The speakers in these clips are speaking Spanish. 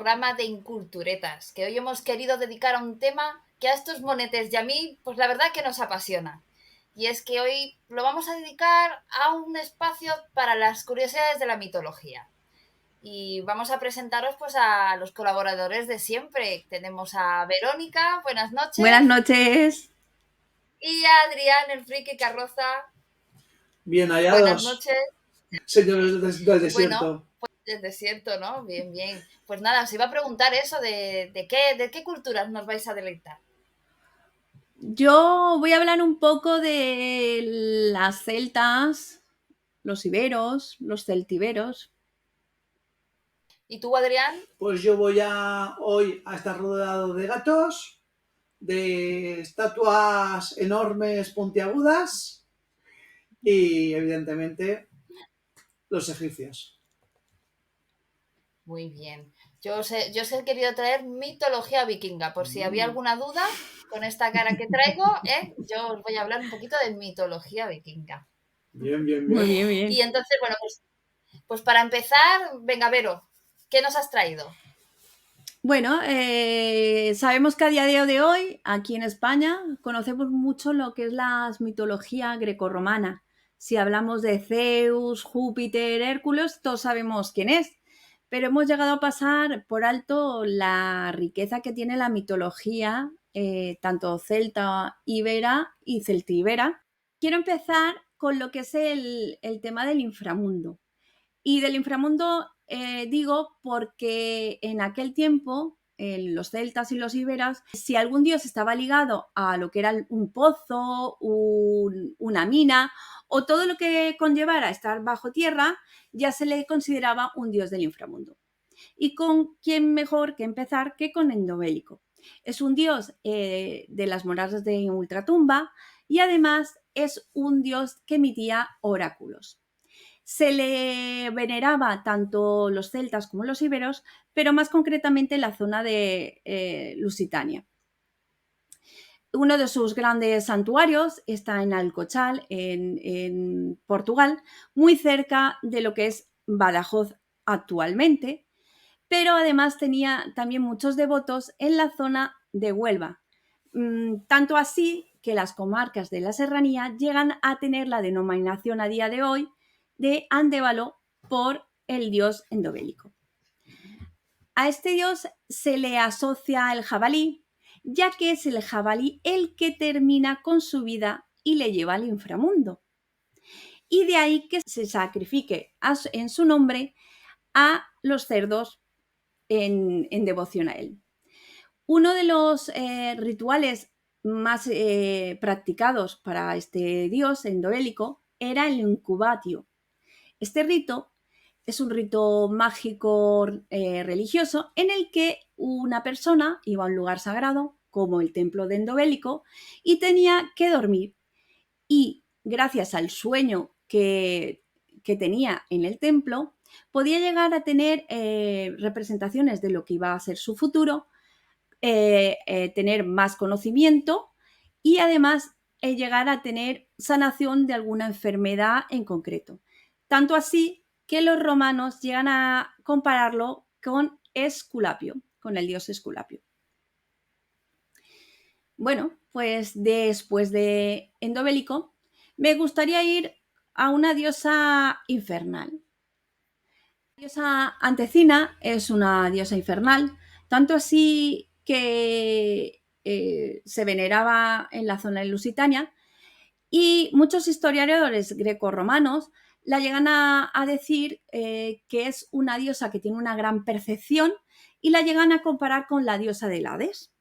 programa de Inculturetas, que hoy hemos querido dedicar a un tema que a estos monetes y a mí, pues la verdad que nos apasiona. Y es que hoy lo vamos a dedicar a un espacio para las curiosidades de la mitología. Y vamos a presentaros pues a los colaboradores de siempre. Tenemos a Verónica, buenas Buenas noches, noches. y a Adrián, el friki carroza, Bien buenas hallados, noches. señores del Bueno, desierto. pues del desierto, ¿no? Bien, bien. Pues nada, os iba a preguntar eso de qué culturas nos vais a deleitar. Yo voy a hablar un poco de las celtas, los iberos, los celtiberos. ¿Y tú, Adrián? Pues yo voy hoy a estar rodeado de gatos, de estatuas enormes puntiagudas y, evidentemente, los egipcios. Muy bien. Yo os he querido traer mitología vikinga, por si había alguna duda con esta cara que traigo, yo os voy a hablar un poquito de mitología vikinga. Bien, bien, Muy bien. bien, bien. Y entonces, bueno, pues para empezar, venga, Vero, ¿qué nos has traído? Bueno, sabemos que a día de hoy, aquí en España, conocemos mucho lo que es la mitología grecorromana. Si hablamos de Zeus, Júpiter, Hércules, todos sabemos quién es. Pero hemos llegado a pasar por alto la riqueza que tiene la mitología, tanto celta, ibera y celtibera. Quiero empezar con lo que es el tema del inframundo. Y del inframundo digo porque en aquel tiempo, los celtas y los iberas, si algún dios estaba ligado a lo que era un pozo, una mina o todo lo que conllevara estar bajo tierra, ya se le consideraba un dios del inframundo. ¿Y con quién mejor que empezar que con Endobélico? Es un dios de las moradas de ultratumba y además es un dios que emitía oráculos. Se le veneraba tanto los celtas como los iberos, pero más concretamente en la zona de Lusitania. Uno de sus grandes santuarios está en Alcochal, en Portugal, muy cerca de lo que es Badajoz actualmente, pero además tenía también muchos devotos en la zona de Huelva. Tanto así que las comarcas de la serranía llegan a tener la denominación a día de hoy de Andévalo por el dios endobélico. A este dios se le asocia el jabalí, ya que es el jabalí el que termina con su vida y le lleva al inframundo. Y de ahí que se sacrifique en su nombre a los cerdos en devoción a él. Uno de los rituales más practicados para este dios endobélico era el incubatio. Este rito es un rito mágico religioso en el que una persona iba a un lugar sagrado, como el templo de Endobélico, y tenía que dormir. Y gracias al sueño que tenía en el templo, podía llegar a tener representaciones de lo que iba a ser su futuro, tener más conocimiento y además llegar a tener sanación de alguna enfermedad en concreto. Tanto así que los romanos llegan a compararlo con Esculapio, con el dios Esculapio. Bueno, pues después de Endobélico, me gustaría ir a una diosa infernal. La diosa Antecina es una diosa infernal, tanto así que se veneraba en la zona de Lusitania y muchos historiadores grecorromanos la llegan a decir que es una diosa que tiene una gran percepción y la llegan a comparar con la diosa del Hades.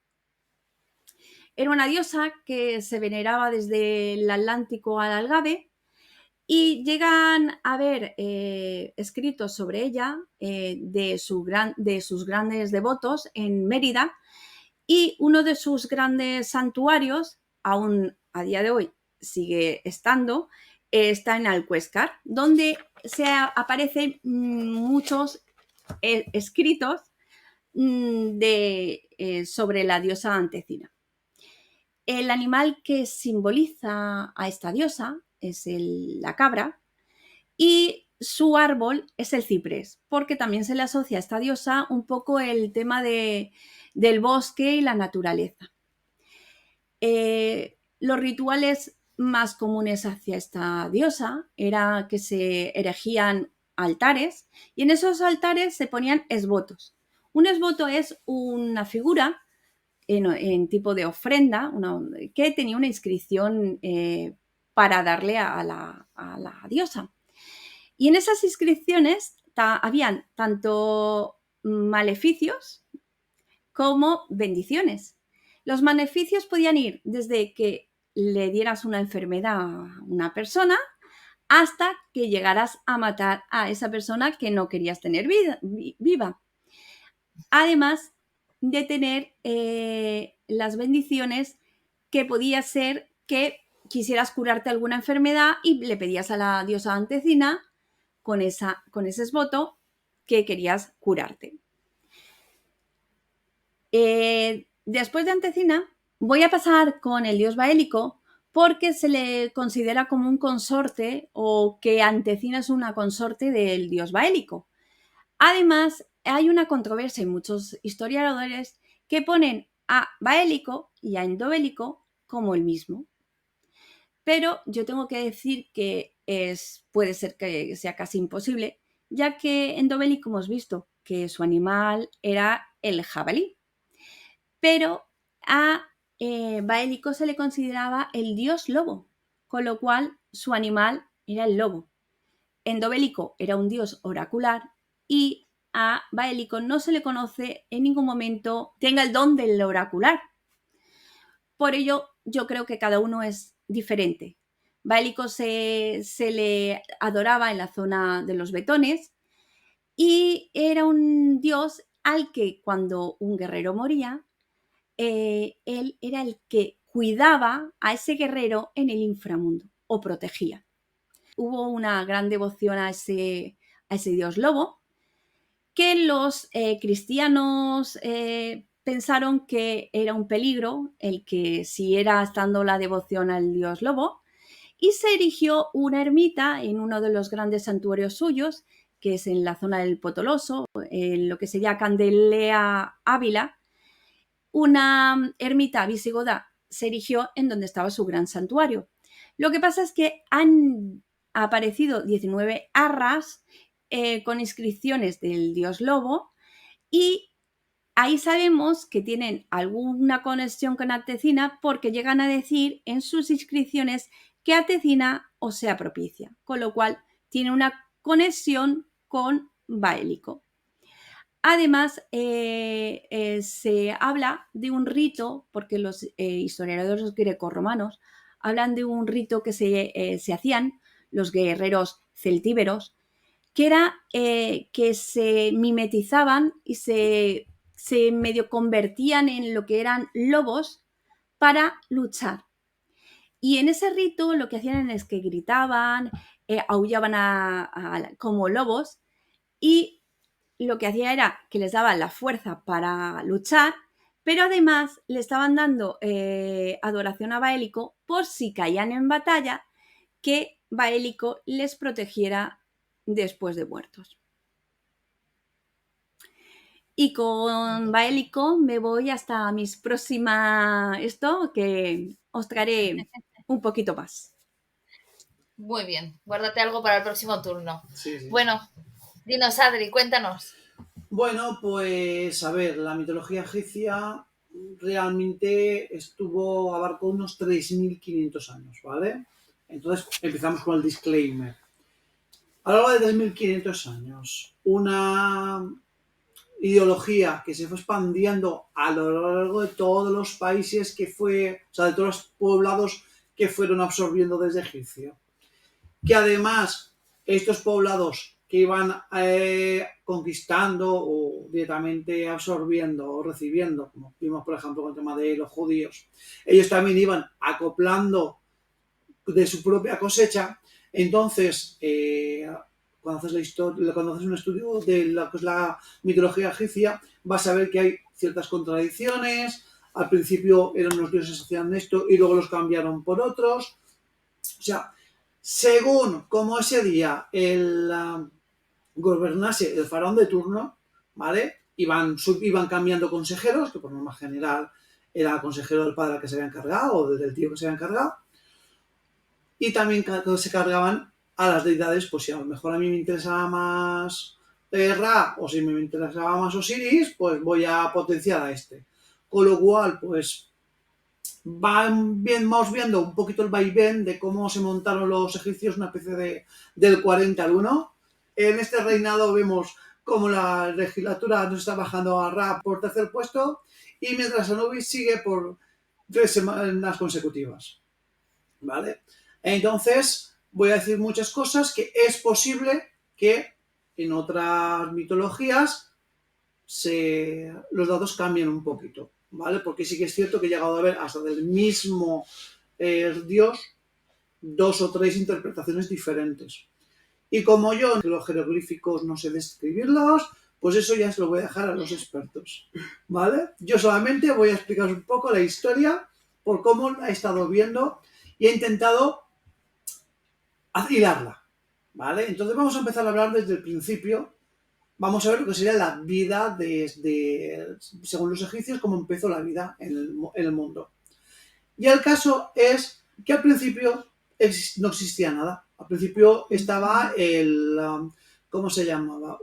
Era una diosa que se veneraba desde el Atlántico al Algarve y llegan a haber escritos sobre ella de sus grandes devotos en Mérida y uno de sus grandes santuarios, aún a día de hoy sigue estando, está en Alcuéscar, donde aparecen muchos escritos sobre la diosa Antecina. El animal que simboliza a esta diosa es la cabra y su árbol es el ciprés, porque también se le asocia a esta diosa un poco el tema del bosque y la naturaleza. Los rituales más comunes hacia esta diosa era que se erigían altares y en esos altares se ponían esvotos. Un esvoto es una figura en tipo de ofrenda que tenía una inscripción para darle a la diosa. Y en esas inscripciones habían tanto maleficios como bendiciones. Los maleficios podían ir desde que le dieras una enfermedad a una persona hasta que llegaras a matar a esa persona que no querías tener viva. Además de tener las bendiciones que podía ser que quisieras curarte alguna enfermedad y le pedías a la diosa Antecina con ese esvoto que querías curarte. Después de Antecina voy a pasar con el dios Baélico porque se le considera como un consorte o que Antecina es una consorte del dios Baélico. Además, hay una controversia en muchos historiadores que ponen a Baélico y a Endobélico como el mismo. Pero yo tengo que decir que puede ser que sea casi imposible, ya que Endobélico hemos visto que su animal era el jabalí. Pero a Baélico se le consideraba el dios lobo, con lo cual su animal era el lobo. Endobélico era un dios oracular y a Baélico no se le conoce en ningún momento tenga el don del oracular. Por ello, yo creo que cada uno es diferente. Baélico se le adoraba en la zona de los Betones y era un dios al que cuando un guerrero moría, él era el que cuidaba a ese guerrero en el inframundo o protegía. Hubo una gran devoción a ese dios lobo que los cristianos pensaron que era un peligro el que siguiera estando la devoción al dios lobo y se erigió una ermita en uno de los grandes santuarios suyos, que es en la zona del Potoloso, en lo que sería Candelea Ávila. Una ermita visigoda se erigió en donde estaba su gran santuario. Lo que pasa es que han aparecido 19 arras con inscripciones del dios lobo y ahí sabemos que tienen alguna conexión con Antecina porque llegan a decir en sus inscripciones que Antecina os sea propicia, con lo cual tiene una conexión con Baélico. Además, se habla de un rito, porque los historiadores grecorromanos hablan de un rito que se hacían los guerreros celtíberos, que era que se mimetizaban y se medio convertían en lo que eran lobos para luchar. Y en ese rito lo que hacían es que gritaban, aullaban como lobos y lo que hacía era que les daba la fuerza para luchar, pero además le estaban dando adoración a Baélico por si caían en batalla, que Baélico les protegiera después de muertos. Y con Baélico me voy hasta mis próximas que os traeré un poquito más. Muy bien, guárdate algo para el próximo turno. Sí, sí. Bueno, dinos, Adri, cuéntanos. Bueno, pues a ver, la mitología egipcia realmente abarcó unos 3.500 años, ¿vale? Entonces empezamos con el disclaimer. A lo largo de 3.500 años, una ideología que se fue expandiendo a lo largo de todos los países de todos los poblados que fueron absorbiendo desde Egipcio. Que además, estos poblados que iban conquistando o directamente absorbiendo o recibiendo, como vimos por ejemplo con el tema de los judíos, ellos también iban acoplando de su propia cosecha. Entonces, cuando haces un estudio de lo que es la mitología egipcia, vas a ver que hay ciertas contradicciones. Al principio eran unos dioses que hacían esto y luego los cambiaron por otros. O sea, Según como ese día gobernase el faraón de turno, ¿vale? Iban cambiando consejeros, que por norma general era el consejero del padre al que se había encargado o del tío que se había encargado, y también se cargaban a las deidades, pues si a lo mejor a mí me interesaba más Ra, o si me interesaba más Osiris, pues voy a potenciar a este. Con lo cual, pues vamos viendo un poquito el vaivén de cómo se montaron los egipcios, una especie del 40 al 1. En este reinado vemos cómo la legislatura nos está bajando a Ra por tercer puesto, y mientras Anubis sigue por 3 semanas consecutivas. ¿Vale? Entonces, voy a decir muchas cosas que es posible que en otras mitologías los datos cambian un poquito, ¿vale? Porque sí que es cierto que he llegado a ver hasta del mismo dios 2 o 3 interpretaciones diferentes. Y como yo los jeroglíficos no sé describirlos, pues eso ya se lo voy a dejar a los expertos, ¿vale? Yo solamente voy a explicaros un poco la historia por cómo la he estado viendo y he intentado hilarla, ¿vale? Entonces vamos a empezar a hablar desde el principio. Vamos a ver lo que sería la vida según los egipcios, cómo empezó la vida en el mundo. Y el caso es que al principio no existía nada. Al principio estaba ¿cómo se llamaba?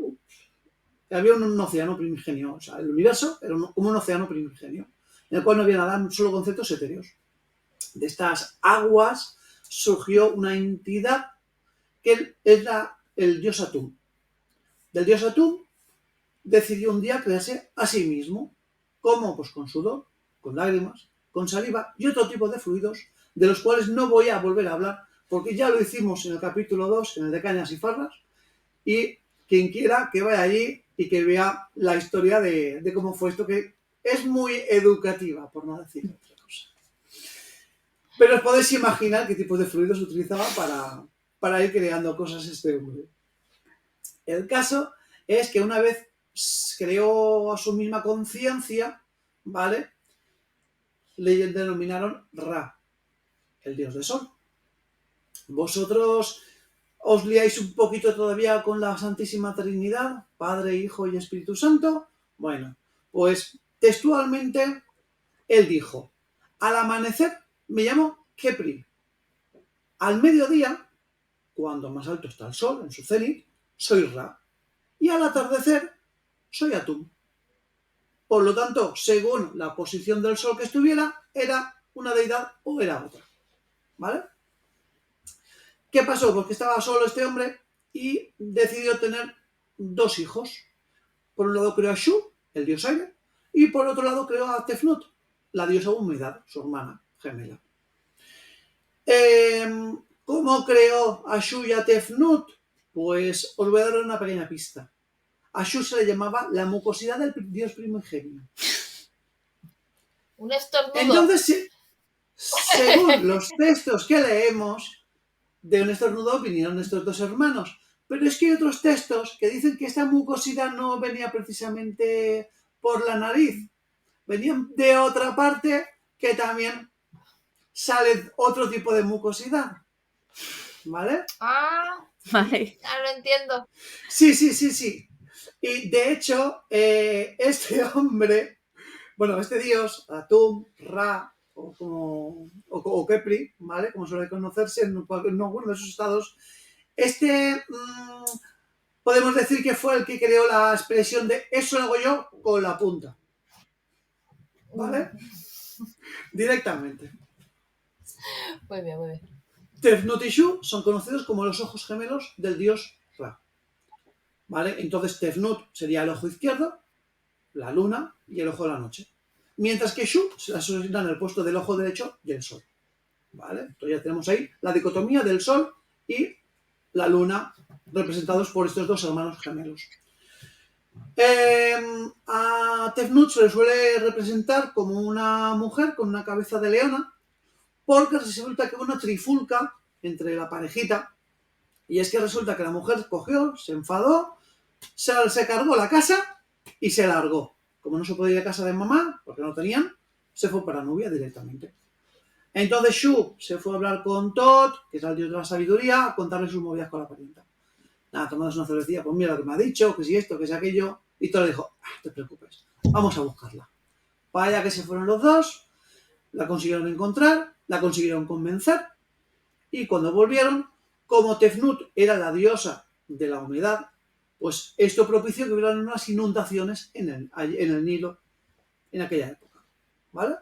Había un océano primigenio. O sea, el universo era como un océano primigenio, en el cual no había nada, solo conceptos etéreos. De estas aguas surgió una entidad que era el dios Atum. Del dios Atum decidió un día crearse a sí mismo. ¿Cómo? Pues con sudor, con lágrimas, con saliva y otro tipo de fluidos, de los cuales no voy a volver a hablar, porque ya lo hicimos en el capítulo 2, en el de Cañas y Farras, y quien quiera que vaya allí y que vea la historia de cómo fue esto, que es muy educativa, por no decir otra cosa. Pero os podéis imaginar qué tipo de fluidos utilizaba para ir creando cosas este hombre. El caso es que una vez creó a su misma conciencia, ¿vale? Le denominaron Ra, el dios del sol. Vosotros os liáis un poquito todavía con la Santísima Trinidad, Padre, Hijo y Espíritu Santo. Bueno, pues textualmente él dijo: al amanecer me llamo Kepri. Al mediodía, cuando más alto está el sol, en su cenit, soy Ra. Y al atardecer, soy Atum. Por lo tanto, según la posición del sol que estuviera, era una deidad o era otra. ¿Vale? ¿Qué pasó? Pues que estaba solo este hombre y decidió tener 2 hijos. Por un lado creó a Shu, el dios aire, y por otro lado creó a Tefnut, la diosa humedad, su hermana gemela. ¿Cómo creó a Shu y a Tefnut? Pues os voy a dar una pequeña pista. A Shu se le llamaba la mucosidad del dios primigenio. Un estornudo. Entonces, según los textos que leemos, de un estornudo vinieron estos 2 hermanos. Pero es que hay otros textos que dicen que esta mucosidad no venía precisamente por la nariz. Venían de otra parte que también sale otro tipo de mucosidad. ¿Vale? Vale. Ya lo entiendo. Sí. Y de hecho, este hombre, bueno, este dios, Atum, Ra o Kepri, ¿vale? Como suele conocerse en alguno de sus estados, podemos decir que fue el que creó la expresión de eso lo hago yo con la punta. ¿Vale? Directamente. Muy bien, muy bien. Tefnut y Shu son conocidos como los ojos gemelos del dios Ra. ¿Vale? Entonces Tefnut sería el ojo izquierdo, la luna y el ojo de la noche. Mientras que Shu se asigna en el puesto del ojo derecho y el sol. ¿Vale? Entonces ya tenemos ahí la dicotomía del sol y la luna, representados por estos 2 hermanos gemelos. A Tefnut se le suele representar como una mujer con una cabeza de leona, porque resulta que hubo una trifulca entre la parejita, y es que resulta que la mujer cogió, se enfadó, se cargó la casa y se largó. Como no se podía ir a casa de mamá, porque no tenían, se fue para Nubia directamente. Entonces Shu se fue a hablar con Tot, que es el dios de la sabiduría, a contarle sus movidas con la parienta. Nada, tomándose una cervecilla, pues mira lo que me ha dicho, que si esto, que si aquello. Y Tot le dijo, no te preocupes, vamos a buscarla. Para allá que se fueron los dos, la consiguieron encontrar, la consiguieron convencer, y cuando volvieron, como Tefnut era la diosa de la humedad, pues esto propició que hubieran unas inundaciones en el Nilo en aquella época, ¿vale?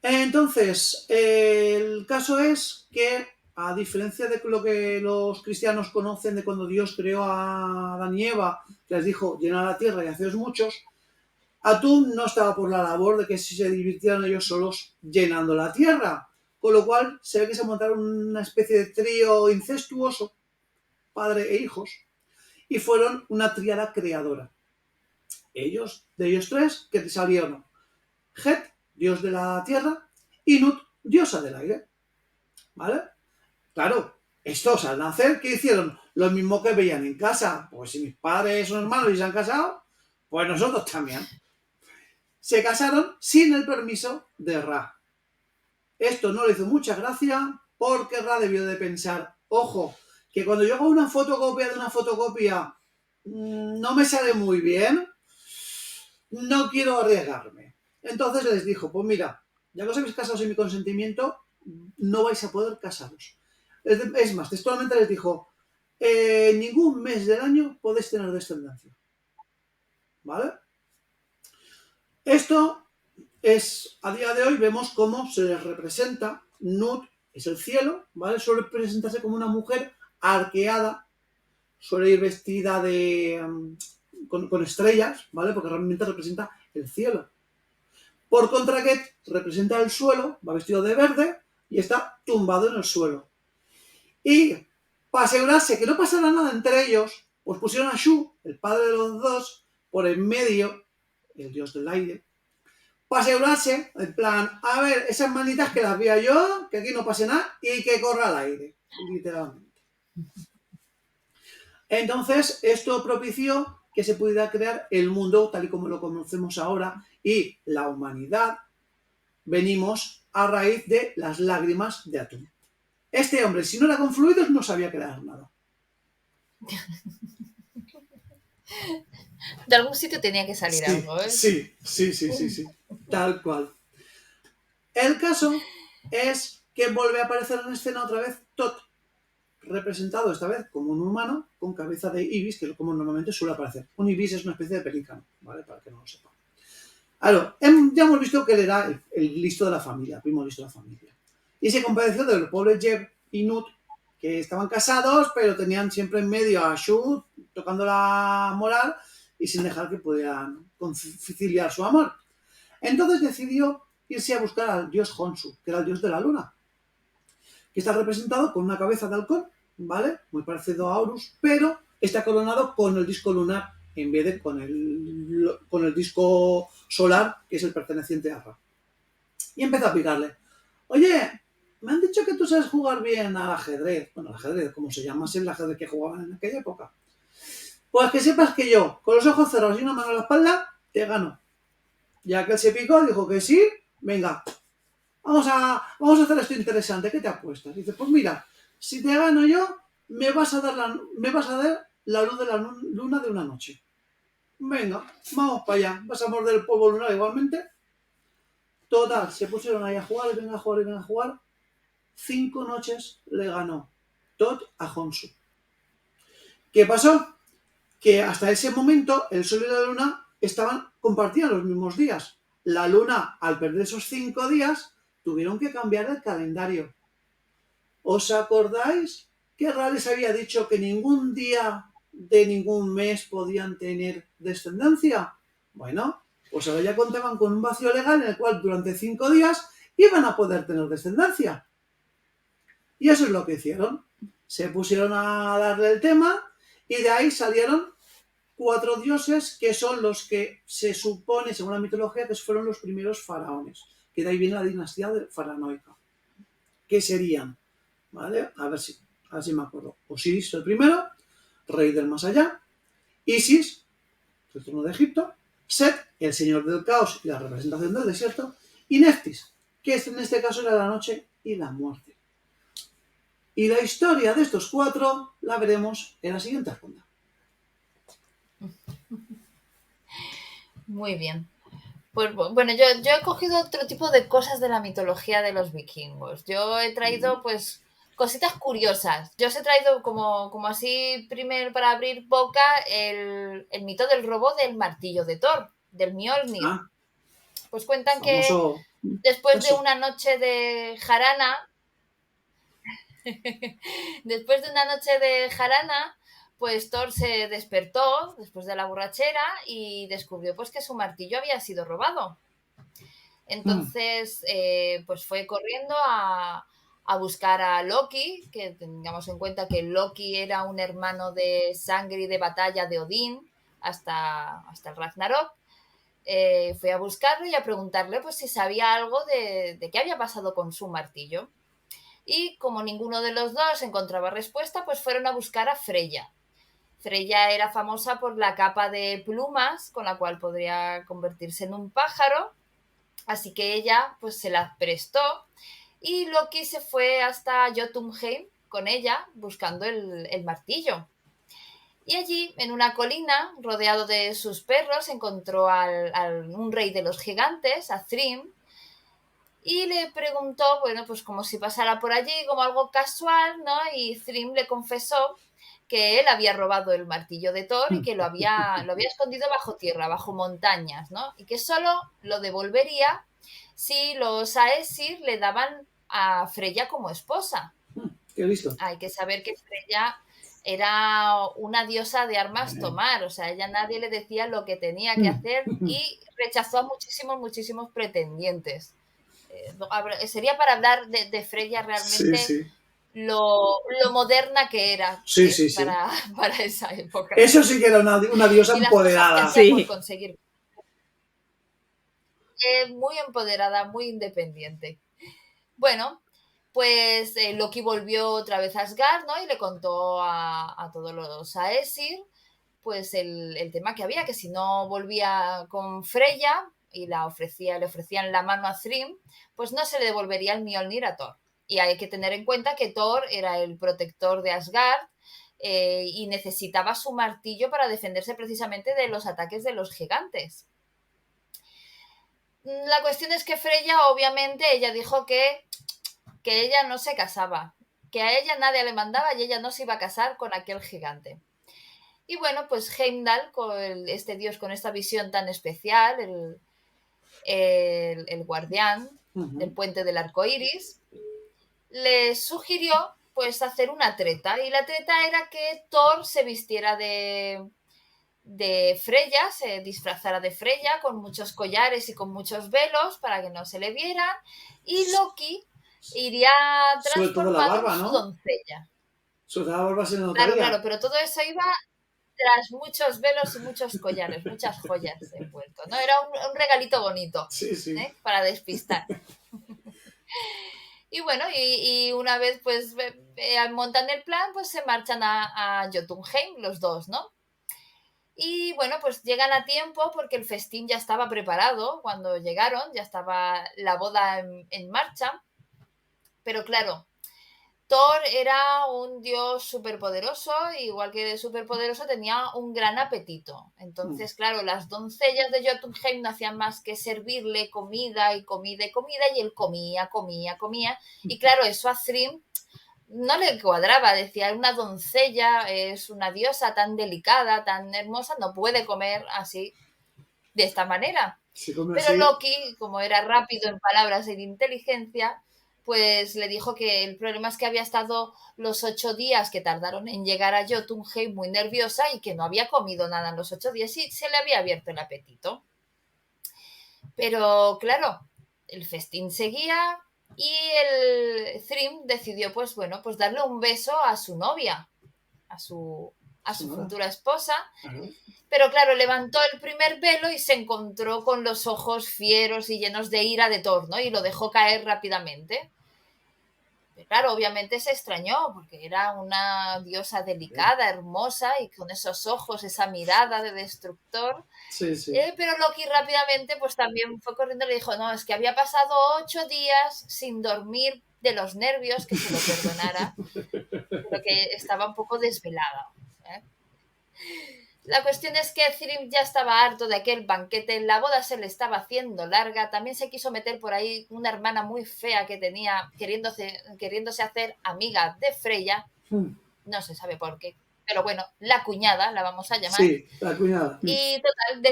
Entonces, el caso es que, a diferencia de lo que los cristianos conocen de cuando Dios creó a Adán y Eva, les dijo, llenad la tierra y haceos muchos, Atum no estaba por la labor de que se divirtieran ellos solos llenando la tierra, con lo cual se ve que se montaron una especie de trío incestuoso, padre e hijos, y fueron una tríada creadora. De ellos tres, que salieron Het, dios de la tierra, y Nut, diosa del aire. ¿Vale? Claro, estos al nacer, ¿qué hicieron? Lo mismo que veían en casa. Pues si mis padres son hermanos y se han casado, pues nosotros también. Se casaron sin el permiso de Ra. Esto no le hizo mucha gracia porque Ra debió de pensar, ojo, que cuando yo hago una fotocopia de una fotocopia no me sale muy bien, no quiero arriesgarme. Entonces les dijo, pues mira, ya que os habéis casado sin mi consentimiento, no vais a poder casaros. Es más, textualmente les dijo, ningún mes del año podéis tener descendencia. ¿Vale? Esto es, a día de hoy vemos cómo se les representa. Nut es el cielo, ¿vale? Suele presentarse como una mujer arqueada, suele ir vestida con estrellas, ¿vale? Porque realmente representa el cielo. Por contra, Ket representa el suelo, va vestido de verde y está tumbado en el suelo. Y para asegurarse que no pasara nada entre ellos, pues pusieron a Shu, el padre de los dos, por en medio, el dios del aire, para asegurarse, en plan, a ver, esas manitas que las vea yo, que aquí no pase nada y que corra al aire, literalmente. Entonces, esto propició que se pudiera crear el mundo tal y como lo conocemos ahora y la humanidad venimos a raíz de las lágrimas de Atum. Este hombre, si no era con fluidos, no sabía crear nada. De algún sitio tenía que salir algo, ¿eh? Sí. Tal cual. El caso es que vuelve a aparecer en escena otra vez Tot, representado esta vez como un humano con cabeza de ibis, que es como normalmente suele aparecer. Un ibis es una especie de pelícano, ¿vale? Para que no lo sepan. Claro, ya hemos visto que él era el listo de la familia, el primo listo de la familia. Y se compadeció de los pobres Jeb y Nut, que estaban casados, pero tenían siempre en medio a Shu tocando la moral y sin dejar que pudieran conciliar su amor. Entonces decidió irse a buscar al dios Honsu, que era el dios de la luna, que está representado con una cabeza de halcón, ¿vale? Muy parecido a Horus, pero está coronado con el disco lunar en vez de con el disco solar, que es el perteneciente a Ra. Y empezó a picarle. Oye, me han dicho que tú sabes jugar bien al ajedrez. Bueno, al ajedrez, como se llama, es el ajedrez que jugaban en aquella época. Pues que sepas que yo, con los ojos cerrados y una mano a la espalda, te gano. Ya que él se picó, dijo que sí, venga, vamos a hacer esto interesante, ¿qué te apuestas? Dice, pues mira, si te gano yo, me vas a dar la luz de la luna de una noche. Venga, vamos para allá, vas a morder el polvo lunar igualmente. Total, se pusieron ahí a jugar, y venga a jugar. 5 noches le ganó Tot a Honsu. ¿Qué pasó? Que hasta ese momento el sol y la luna compartían los mismos días. La luna, al perder esos 5 días, tuvieron que cambiar el calendario. ¿Os acordáis que Ra les había dicho que ningún día de ningún mes podían tener descendencia? Bueno, pues ahora ya contaban con un vacío legal en el cual durante 5 días iban a poder tener descendencia. Y eso es lo que hicieron. Se pusieron a darle el tema y de ahí salieron 4 dioses que son los que se supone, según la mitología, que fueron los primeros faraones. Que de ahí viene la dinastía faraónica. ¿Qué serían? ¿Vale? A ver si me acuerdo. Osiris el primero, rey del más allá. Isis, el trono de Egipto. Set, el señor del caos y la representación del desierto. Y Neftis, que en este caso era la noche y la muerte. Y la historia de estos 4 la veremos en la siguiente ronda. Muy bien. Pues bueno, yo he cogido otro tipo de cosas de la mitología de los vikingos. Yo he traído, pues, cositas curiosas. Yo os he traído como así, primero para abrir boca, el mito del robo del martillo de Thor, del Mjolnir. Ah, Pues cuentan que famoso después de caso. una noche de jarana, después de una noche de jarana, pues Thor se despertó después de la borrachera y descubrió pues que su martillo había sido robado. Entonces, pues fue corriendo a buscar a Loki, que tengamos en cuenta que Loki era un hermano de sangre y de batalla de Odín hasta el Ragnarok. Fue a buscarlo y a preguntarle pues si sabía algo de qué había pasado con su martillo. Y como ninguno de los dos encontraba respuesta, pues fueron a buscar a Freya. Freya era famosa por la capa de plumas con la cual podría convertirse en un pájaro, así que ella pues se la prestó y Loki se fue hasta Jotunheim con ella buscando el martillo. Y allí, en una colina, rodeado de sus perros, encontró un rey de los gigantes, a Thrym, y le preguntó, bueno, pues como si pasara por allí, como algo casual, ¿no? Y Thrym le confesó que él había robado el martillo de Thor y que lo había escondido bajo tierra, bajo montañas, ¿no? Y que solo lo devolvería si los Aesir le daban a Freya como esposa. ¿Qué he visto? Hay que saber que Freya era una diosa de armas tomar, o sea, ella nadie le decía lo que tenía que hacer y rechazó a muchísimos pretendientes. Sería para hablar de Freya realmente Sí. lo moderna que era Sí, sí. para esa época. Eso sí que era una diosa Y las cosas que empoderada. hacía por Sí. conseguir. Muy empoderada, muy independiente. Bueno, pues Loki volvió otra vez a Asgard, ¿no? Y le contó a todos los Aesir, pues el tema que había, que si no volvía con Freya y le ofrecían la mano a Thrym, pues no se le devolvería el Mjolnir a Thor. Y hay que tener en cuenta que Thor era el protector de Asgard y necesitaba su martillo para defenderse precisamente de los ataques de los gigantes. La cuestión es que Freya, obviamente, ella dijo que ella no se casaba, que a ella nadie le mandaba y ella no se iba a casar con aquel gigante. Y bueno, pues Heimdall, este dios con esta visión tan especial, el guardián del puente del arco iris, le sugirió pues hacer una treta. Y la treta era que Thor se vistiera de Freya, se disfrazara de Freya con muchos collares y con muchos velos para que no se le vieran. Y Loki iría Sobre todo la transformado barba, en su ¿no? doncella. Sobre todo la barba se notaría. Claro, pero todo eso iba tras muchos velos y muchos collares, muchas joyas envuelto, ¿no? Era un regalito bonito, Sí. para despistar. Y bueno, y una vez pues montan el plan, pues se marchan a Jotunheim los dos, ¿no? Y bueno, pues llegan a tiempo porque el festín ya estaba preparado cuando llegaron, ya estaba la boda en marcha. Pero claro, Thor era un dios superpoderoso, igual que de superpoderoso tenía un gran apetito. Entonces, claro, las doncellas de Jotunheim no hacían más que servirle comida y comida y comida, y él comía. Y claro, eso a Thrym no le cuadraba, decía, una doncella es una diosa tan delicada, tan hermosa, no puede comer así, de esta manera. Pero Así. Loki, como era rápido en palabras y en inteligencia, pues le dijo que el problema es que había estado los 8 días que tardaron en llegar a Jotunheim muy nerviosa y que no había comido nada en los 8 días y se le había abierto el apetito. Pero claro, el festín seguía y el Thrym decidió, pues bueno, pues darle un beso a su novia, a su futura esposa. Pero claro, levantó el primer velo y se encontró con los ojos fieros y llenos de ira de Thor, ¿no? Y lo dejó caer rápidamente. claro, obviamente se extrañó porque era una diosa delicada, hermosa y con esos ojos, esa mirada de destructor. Sí, sí. Pero Loki rápidamente pues también fue corriendo y le dijo, no, es que había pasado 8 días sin dormir de los nervios, que se lo perdonara, pero que estaba un poco desvelada. ¿eh? La cuestión es que Thrym ya estaba harto de aquel banquete, la boda se le estaba haciendo larga, también se quiso meter por ahí una hermana muy fea que tenía, queriéndose hacer amiga de Freya, no se sabe por qué, pero bueno, la cuñada, la vamos a llamar. Sí, la cuñada. Y total,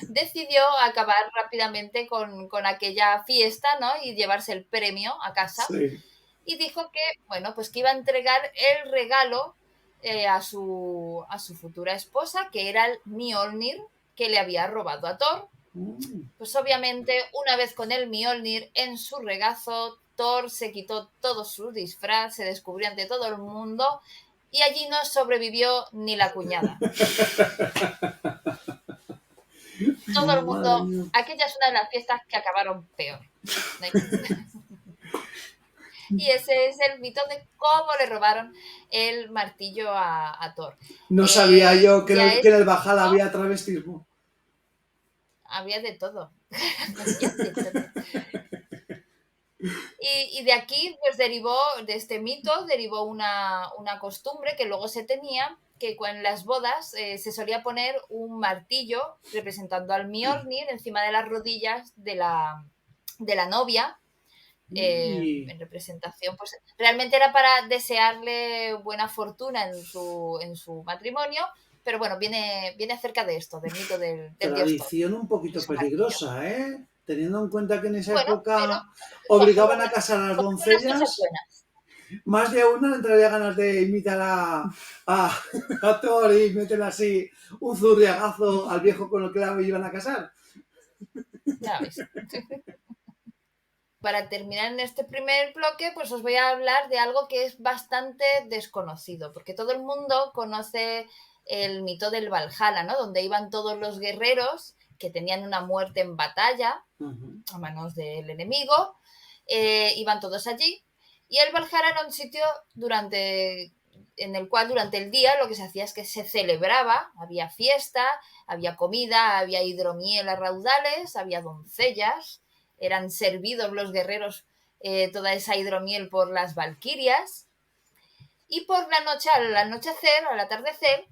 decidió acabar rápidamente con aquella fiesta, ¿no? Y llevarse el premio a casa. Sí. Y dijo que, bueno, pues que iba a entregar el regalo a su futura esposa, que era el Mjolnir, que le había robado a Thor. Pues obviamente, una vez con el Mjolnir en su regazo, Thor se quitó todo su disfraz, se descubrió ante todo el mundo y allí no sobrevivió ni la cuñada. Todo el mundo, aquella es una de las fiestas que acabaron peor. Y ese es el mito de cómo le robaron el martillo a Thor. No sabía yo que en ya el Valhalla había travestismo. Había de todo. Había de todo. Y de aquí, pues derivó, de este mito, derivó una costumbre que luego se tenía, que en las bodas se solía poner un martillo representando al Mjolnir encima de las rodillas de la novia, en representación, pues realmente era para desearle buena fortuna en su matrimonio, pero bueno, viene acerca de esto, del mito del Tradición dios Thor, un poquito peligrosa, ¿eh? Teniendo en cuenta que en esa época pero obligaban a casar a las con unas cosas doncellas, buenas. más de uno le entraría ganas de imitar a Thor y meterle así un zurriagazo al viejo con el que la iban a casar. Ya ves. Para terminar en este primer bloque, pues os voy a hablar de algo que es bastante desconocido, porque todo el mundo conoce el mito del Valhalla, ¿no? Donde iban todos los guerreros que tenían una muerte en batalla a manos del enemigo, iban todos allí, y el Valhalla era un sitio en el cual durante el día lo que se hacía es que se celebraba, había fiesta, había comida, había hidromiel a raudales, había doncellas, eran servidos los guerreros toda esa hidromiel por las valquirias, y por la noche, al anochecer, al atardecer,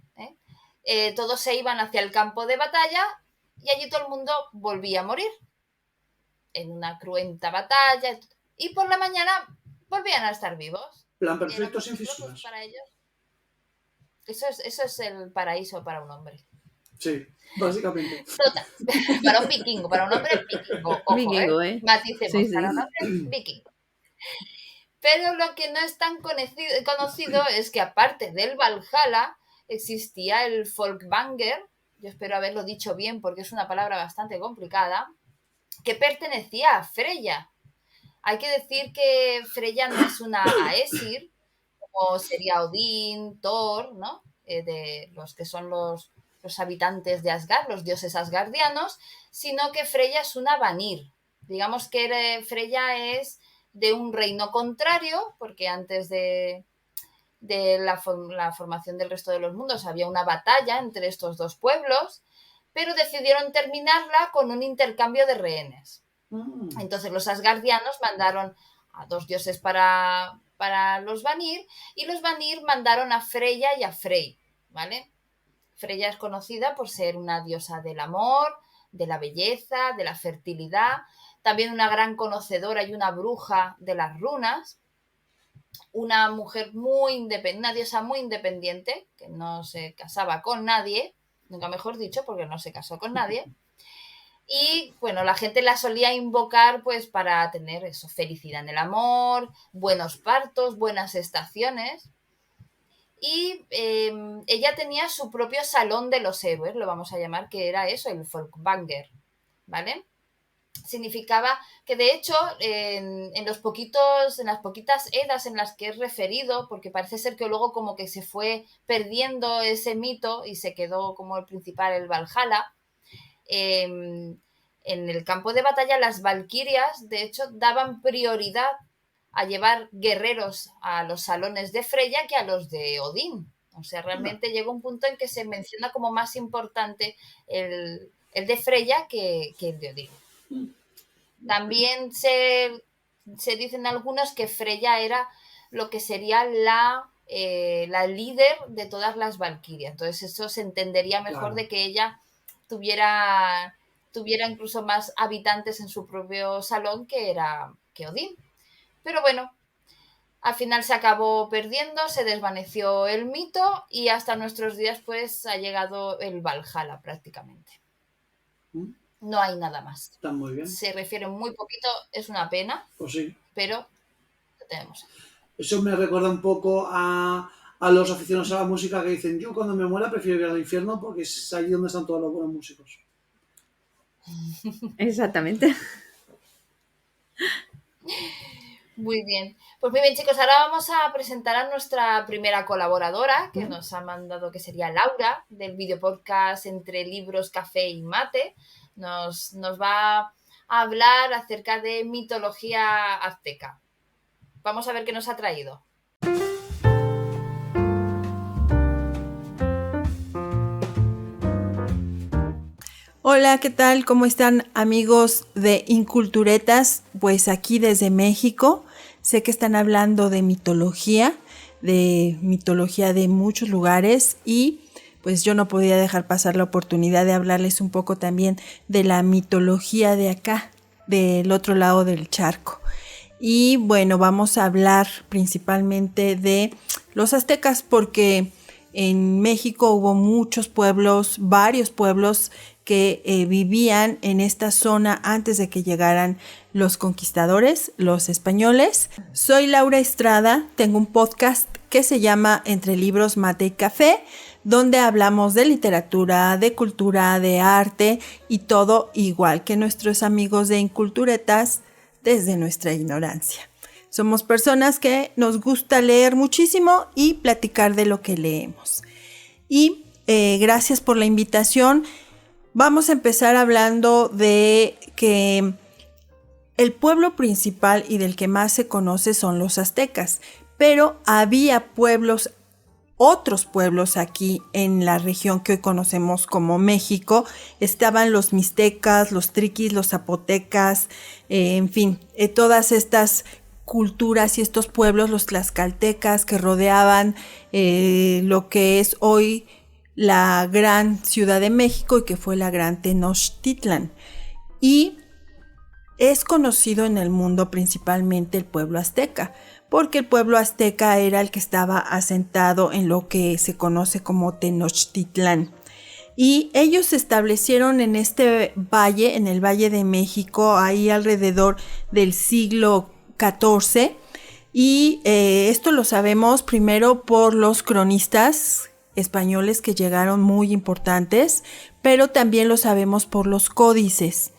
todos se iban hacia el campo de batalla y allí todo el mundo volvía a morir en una cruenta batalla, y por la mañana volvían a estar vivos. Plan perfecto sin fisuras. Para ellos. Eso es el paraíso para un hombre. Sí, básicamente. Total. Para un vikingo, para un hombre vikingo. Ojo, vikingo, maticemos, sí. para un hombre vikingo. Pero lo que no es tan conocido es que aparte del Valhalla existía el Folkvanger, yo espero haberlo dicho bien porque es una palabra bastante complicada, que pertenecía a Freya. Hay que decir que Freya no es una Aesir, como sería Odín, Thor, ¿no? De los que son los habitantes de Asgard, los dioses asgardianos, sino que Freya es una Vanir. Digamos que Freya es de un reino contrario, porque antes de la formación del resto de los mundos había una batalla entre estos dos pueblos, pero decidieron terminarla con un intercambio de rehenes. Entonces los asgardianos mandaron a dos dioses para los Vanir, y los Vanir mandaron a Freya y a Frey, ¿vale? Freya es conocida por ser una diosa del amor, de la belleza, de la fertilidad, también una gran conocedora y una bruja de las runas, una mujer muy independiente, una diosa muy independiente, que no se casaba con nadie, nunca mejor dicho, porque no se casó con nadie. Y bueno, la gente la solía invocar pues para tener eso, felicidad en el amor, buenos partos, buenas estaciones. Y ella tenía su propio salón de los héroes, lo vamos a llamar, que era eso, el Folkvanger, ¿vale? Significaba que de hecho en las poquitas edas en las que es referido, porque parece ser que luego como que se fue perdiendo ese mito y se quedó como el principal, el Valhalla, en el campo de batalla las valquirias de hecho daban prioridad a llevar guerreros a los salones de Freya que a los de Odín. O sea, realmente llega un punto en que se menciona como más importante el de Freya que el de Odín. También se dicen algunos que Freya era lo que sería la líder de todas las valquirias. Entonces eso se entendería mejor de que ella tuviera incluso más habitantes en su propio salón que Odín. Pero bueno, al final se acabó perdiendo, se desvaneció el mito y hasta nuestros días pues ha llegado el Valhalla prácticamente. No hay nada más. Está muy bien. Se refiere muy poquito, es una pena. Pues sí. Pero lo tenemos. Eso me recuerda un poco a los aficionados a la música que dicen: yo cuando me muera prefiero ir al infierno porque es allí donde están todos los buenos músicos. Exactamente. Muy bien. Pues muy bien, chicos, ahora vamos a presentar a nuestra primera colaboradora que nos ha mandado, que sería Laura, del videopodcast Entre Libros, Café y Mate. Nos va a hablar acerca de mitología azteca. Vamos a ver qué nos ha traído. Hola, ¿qué tal? ¿Cómo están, amigos de Inculturetas? Pues aquí desde México. Sé que están hablando de mitología de muchos lugares y pues yo no podía dejar pasar la oportunidad de hablarles un poco también de la mitología de acá, del otro lado del charco. Y bueno, vamos a hablar principalmente de los aztecas porque en México hubo muchos pueblos, varios pueblos que vivían en esta zona antes de que llegaran los conquistadores, los españoles. Soy Laura Estrada, tengo un podcast que se llama Entre Libros, Mate y Café, donde hablamos de literatura, de cultura, de arte y todo igual que nuestros amigos de Inculturetas desde nuestra ignorancia. Somos personas que nos gusta leer muchísimo y platicar de lo que leemos. Y gracias por la invitación. Vamos a empezar hablando de que el pueblo principal y del que más se conoce son los aztecas, pero había otros pueblos aquí en la región que hoy conocemos como México. Estaban los mixtecas, los triquis, los zapotecas, en fin, todas estas culturas y estos pueblos, los tlaxcaltecas que rodeaban lo que es hoy la gran Ciudad de México y que fue la gran Tenochtitlan. Y es conocido en el mundo principalmente el pueblo azteca, porque el pueblo azteca era el que estaba asentado en lo que se conoce como Tenochtitlan. Y ellos se establecieron en este valle, en el Valle de México, ahí alrededor del siglo XIV. Y esto lo sabemos primero por los cronistas españoles que llegaron muy importantes, pero también lo sabemos por los códices.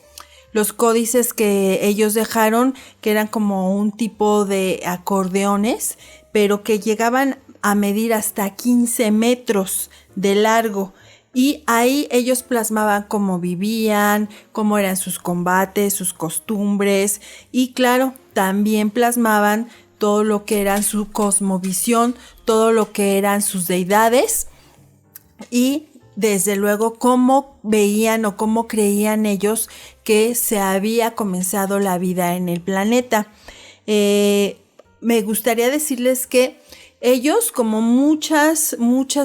Los códices que ellos dejaron, que eran como un tipo de acordeones, pero que llegaban a medir hasta 15 metros de largo. Y ahí ellos plasmaban cómo vivían, cómo eran sus combates, sus costumbres y claro, también plasmaban todo lo que era su cosmovisión, todo lo que eran sus deidades y desde luego cómo veían o cómo creían ellos que se había comenzado la vida en el planeta. Me gustaría decirles que ellos, como muchas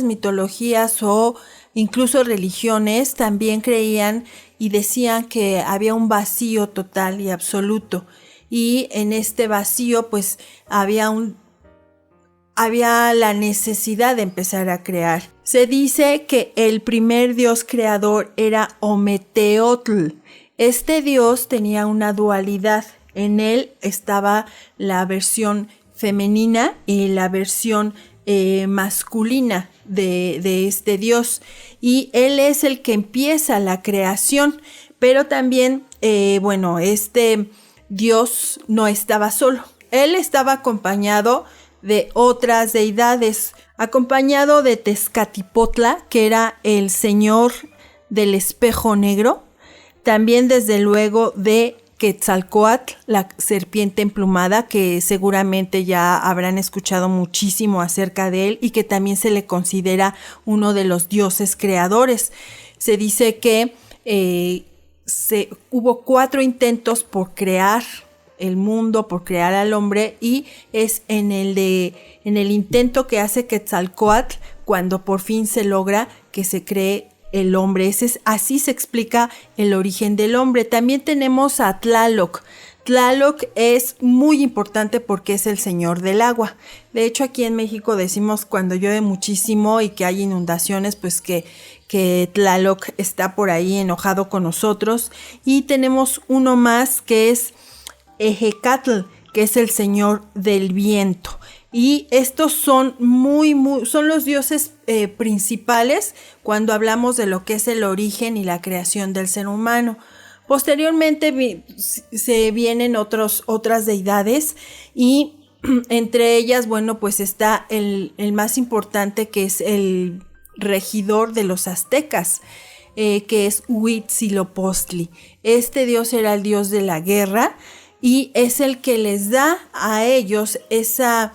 mitologías o incluso religiones, también creían y decían que había un vacío total y absoluto. Y en este vacío pues había la necesidad de empezar a crear. Se dice que el primer dios creador era Ometeotl. Este dios tenía una dualidad. En él estaba la versión femenina y la versión masculina de este dios. Y él es el que empieza la creación. Pero también, este Dios no estaba solo. Él estaba acompañado de otras deidades, acompañado de Tezcatipotla, que era el señor del espejo negro, también desde luego de Quetzalcóatl, la serpiente emplumada, que seguramente ya habrán escuchado muchísimo acerca de él y que también se le considera uno de los dioses creadores. Se dice que hubo 4 intentos por crear el mundo, por crear al hombre, y es en el intento que hace Quetzalcóatl cuando por fin se logra que se cree el hombre. Así se explica el origen del hombre. También tenemos a Tlaloc. Tlaloc es muy importante porque es el señor del agua. De hecho, aquí en México decimos cuando llueve muchísimo y que hay inundaciones, pues que Tlaloc está por ahí enojado con nosotros. Y tenemos uno más que es Ejecatl, que es el señor del viento. Y estos son son los dioses principales cuando hablamos de lo que es el origen y la creación del ser humano. Posteriormente se vienen otras deidades y entre ellas, bueno, pues está el más importante, que es el regidor de los aztecas, que es Huitzilopochtli. Este dios era el dios de la guerra y es el que les da a ellos esa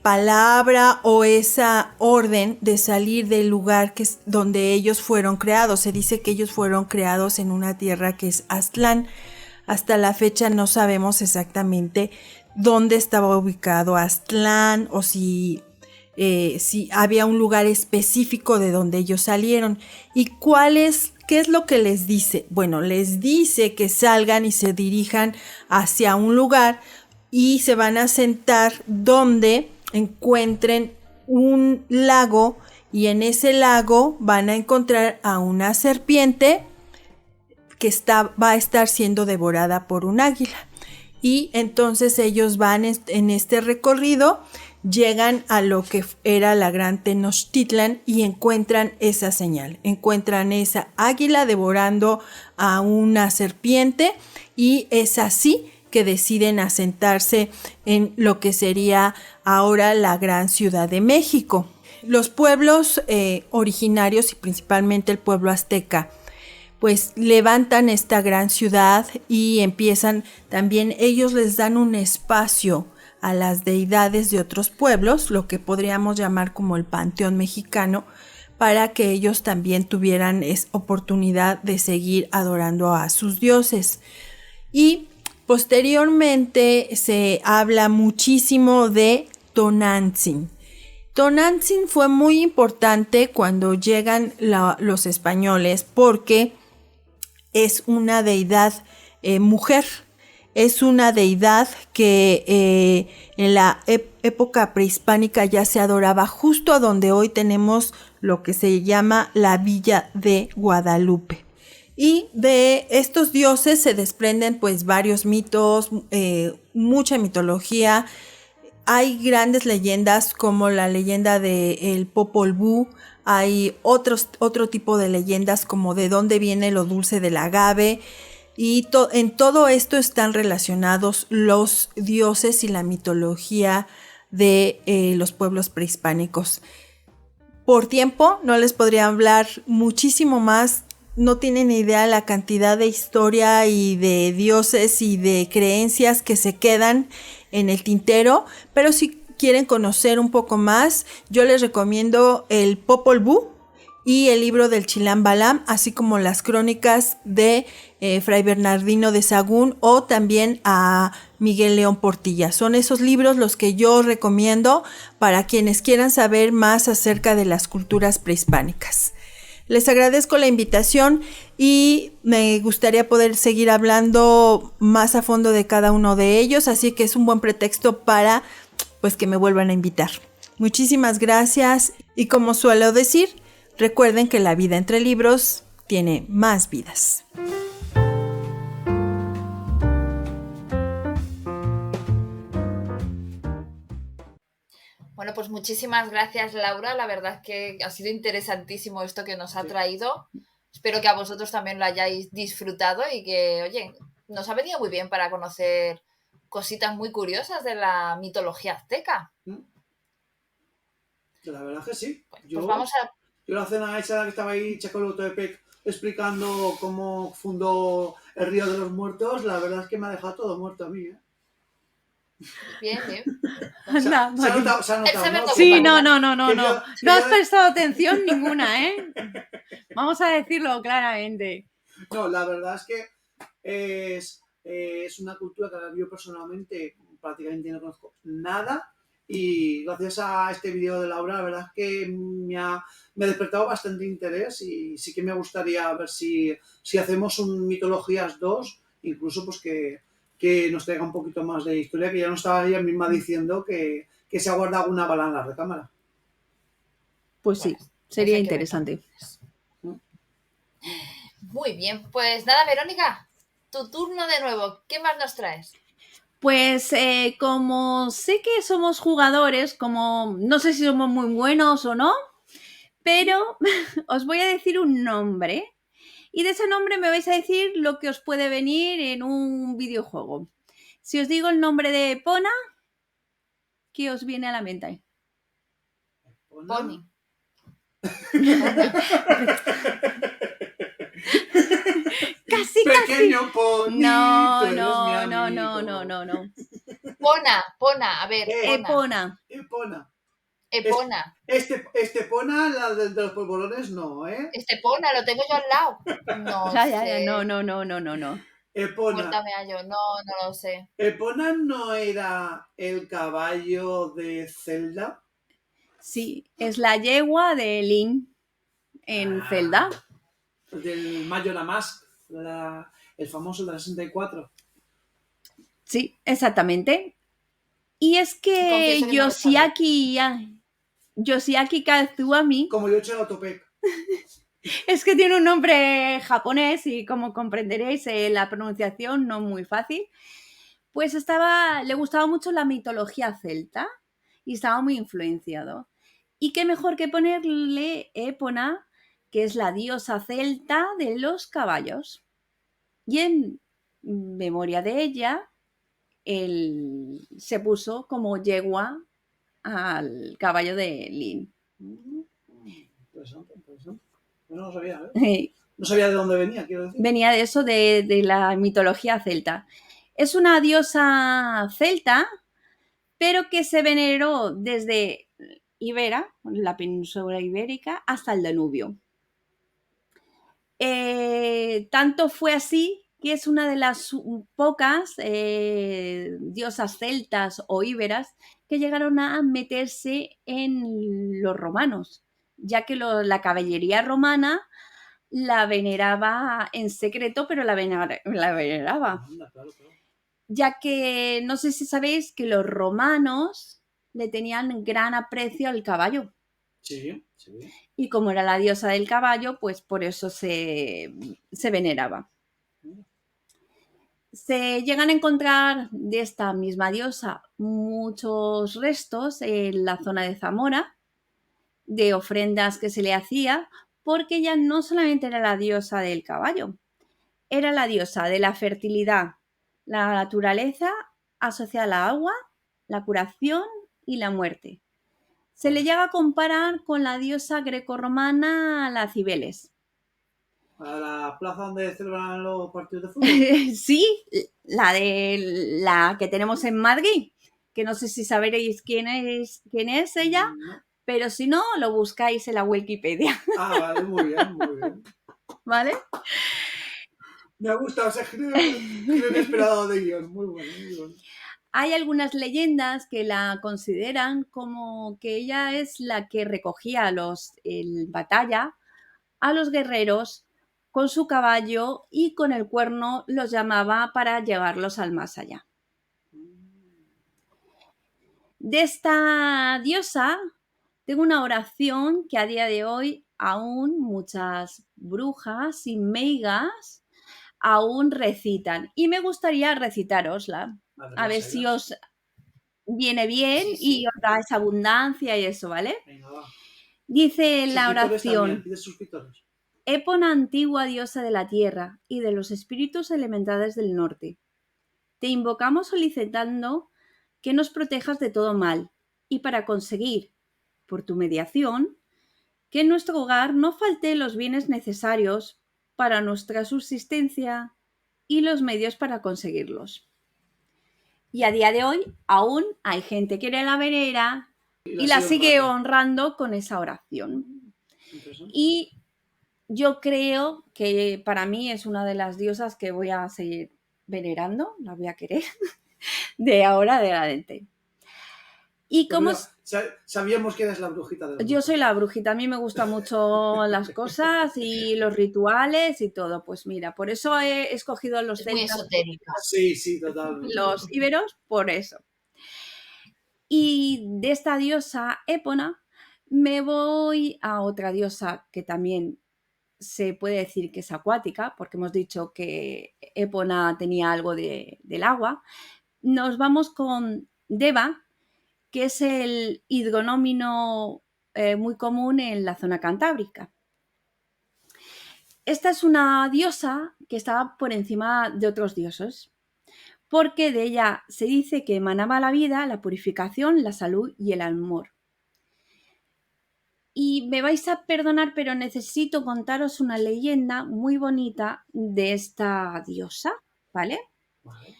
palabra o esa orden de salir del lugar que es donde ellos fueron creados. Se dice que ellos fueron creados en una tierra que es Aztlán. Hasta la fecha no sabemos exactamente dónde estaba ubicado Aztlán o si había un lugar específico de donde ellos salieron. ¿Y qué es lo que les dice? Bueno, les dice que salgan y se dirijan hacia un lugar y se van a sentar donde encuentren un lago, y en ese lago van a encontrar a una serpiente que va a estar siendo devorada por un águila. Y entonces ellos van en este recorrido, llegan a lo que era la gran Tenochtitlan y encuentran esa señal, encuentran esa águila devorando a una serpiente, y es así que deciden asentarse en lo que sería ahora la gran Ciudad de México. Los pueblos originarios y principalmente el pueblo azteca, pues levantan esta gran ciudad y empiezan también, ellos les dan un espacio a las deidades de otros pueblos, lo que podríamos llamar como el panteón mexicano, para que ellos también tuvieran oportunidad de seguir adorando a sus dioses. Y posteriormente se habla muchísimo de Tonantzin. Tonantzin fue muy importante cuando llegan los españoles porque es una deidad mujer. Es una deidad que en la época prehispánica ya se adoraba justo a donde hoy tenemos lo que se llama la Villa de Guadalupe. Y de estos dioses se desprenden pues varios mitos, mucha mitología. Hay grandes leyendas como la leyenda del Popol Vuh. Hay otro tipo de leyendas como de dónde viene lo dulce del agave. Y en todo esto están relacionados los dioses y la mitología de los pueblos prehispánicos. Por tiempo no les podría hablar muchísimo más. No tienen idea la cantidad de historia y de dioses y de creencias que se quedan en el tintero, pero si quieren conocer un poco más, yo les recomiendo el Popol Vuh y el libro del Chilam Balam, así como las crónicas de Fray Bernardino de Sahagún o también a Miguel León Portilla. Son esos libros los que yo recomiendo para quienes quieran saber más acerca de las culturas prehispánicas. Les agradezco la invitación y me gustaría poder seguir hablando más a fondo de cada uno de ellos, así que es un buen pretexto para pues que me vuelvan a invitar. Muchísimas gracias y como suelo decir, recuerden que la vida entre libros tiene más vidas. Bueno, pues muchísimas gracias, Laura. La verdad es que ha sido interesantísimo esto que nos ha traído. Espero que a vosotros también lo hayáis disfrutado y que, oye, nos ha venido muy bien para conocer cositas muy curiosas de la mitología azteca. La verdad es que sí. Pues vamos a... Yo la cena esa que estaba ahí, Chacoloto de Pec, explicando cómo fundó el río de los muertos, la verdad es que me ha dejado todo muerto a mí, ¿eh? Bien, bien. Anda, Se ha Maki. notado, El saber ¿no? no Sí, ocupa no, lugar. no, no, no, Que no. yo- que No has yo- prestado atención ninguna, ¿eh? Vamos a decirlo claramente. No, la verdad es que es una cultura que yo personalmente prácticamente no conozco nada y gracias a este vídeo de Laura, la verdad es que me ha despertado bastante interés y sí que me gustaría ver si hacemos un Mitologías 2, incluso pues que nos traiga un poquito más de historia, que ya nos estaba ella misma diciendo que se ha guardado una bala en la recámara. Pues sí, Pues, sería eso hay que verlo. interesante. Muy bien, pues nada, Verónica, tu turno de nuevo. ¿Qué más nos traes? Pues como sé que somos jugadores, como no sé si somos muy buenos o no, pero os voy a decir un nombre y de ese nombre me vais a decir lo que os puede venir en un videojuego. Si os digo el nombre de Epona, ¿qué os viene a la mente? Pony. Casi, Pequeño Pony, No, tú eres mi no, amigo. no. Pona, a ver, Pona. Epona. Epona. Este Pona, la de los polvorones, no, ¿eh? Pona, lo tengo yo al lado. No Ya, sé. no. Epona. Cuéntame a yo. No, no lo sé. ¿Epona no era el caballo de Zelda? Sí, es la yegua de Link en Zelda. Del Majora Mask, el famoso de la 64. Sí, exactamente. Y es que Confieso que no lo sabía. Yoshiaki Kazuami Como yo he hecho el Autopec. es que tiene un nombre japonés y como comprenderéis la pronunciación no muy fácil. Pues le gustaba mucho la mitología celta y estaba muy influenciado. Y qué mejor que ponerle Epona, que es la diosa celta de los caballos. Y en memoria de ella, él se puso como yegua al caballo de Lin. Interesante. Yo no lo sabía, ¿eh? No sabía de dónde venía, quiero decir. Venía de eso, de la mitología celta. Es una diosa celta, pero que se veneró desde Ibera, la península ibérica, hasta el Danubio. Tanto fue así que es una de las pocas diosas celtas o íberas que llegaron a meterse en los romanos, ya que la caballería romana la veneraba en secreto, pero la veneraba. Claro. Ya que no sé si sabéis que los romanos le tenían gran aprecio al caballo. Sí. Y como era la diosa del caballo, pues por eso se veneraba. Se llegan a encontrar de esta misma diosa muchos restos en la zona de Zamora, de ofrendas que se le hacía, porque ella no solamente era la diosa del caballo, era la diosa de la fertilidad, la naturaleza asociada al agua, la curación y la muerte. Se le llega a comparar con la diosa grecorromana, la Cibeles. ¿A la plaza donde celebran los partidos de fútbol? Sí, la que tenemos en Madrid, que no sé si sabréis quién es ella, No. pero si no, lo buscáis en la Wikipedia. Vale, muy bien. ¿Vale? Me ha gustado ese giro inesperado de guión. Muy bueno. Hay algunas leyendas que la consideran como que ella es la que recogía en batalla a los guerreros con su caballo y con el cuerno los llamaba para llevarlos al más allá. De esta diosa tengo una oración que a día de hoy aún muchas brujas y meigas aún recitan y me gustaría recitárosla a ver si os viene bien y os da esa abundancia y eso, ¿vale? Venga, va. Dice la oración: ¿Pides suscriptores? Épona, antigua diosa de la tierra y de los espíritus elementales del norte, te invocamos solicitando que nos protejas de todo mal y para conseguir, por tu mediación, que en nuestro hogar no falte los bienes necesarios para nuestra subsistencia y los medios para conseguirlos. Y a día de hoy aún hay gente que quiere la venera y la sigue honrando con esa oración. Y yo creo que para mí es una de las diosas que voy a seguir venerando, la voy a querer de ahora adelante. Y Pues como mira, sabíamos que eras la brujita del grupo. yo soy la brujita, a mí me gustan mucho las cosas y los rituales y todo. Pues mira, por eso he escogido los Es muy celtas, esotérica. Sí, totalmente. los íberos, por eso. Y de esta diosa Épona me voy a otra diosa que también se puede decir que es acuática, porque hemos dicho que Épona tenía algo del agua. Nos vamos con Deva, que es el hidronómino muy común en la zona cantábrica. Esta es una diosa que estaba por encima de otros dioses, porque de ella se dice que emanaba la vida, la purificación, la salud y el amor. Y me vais a perdonar, pero necesito contaros una leyenda muy bonita de esta diosa, ¿vale? Vale.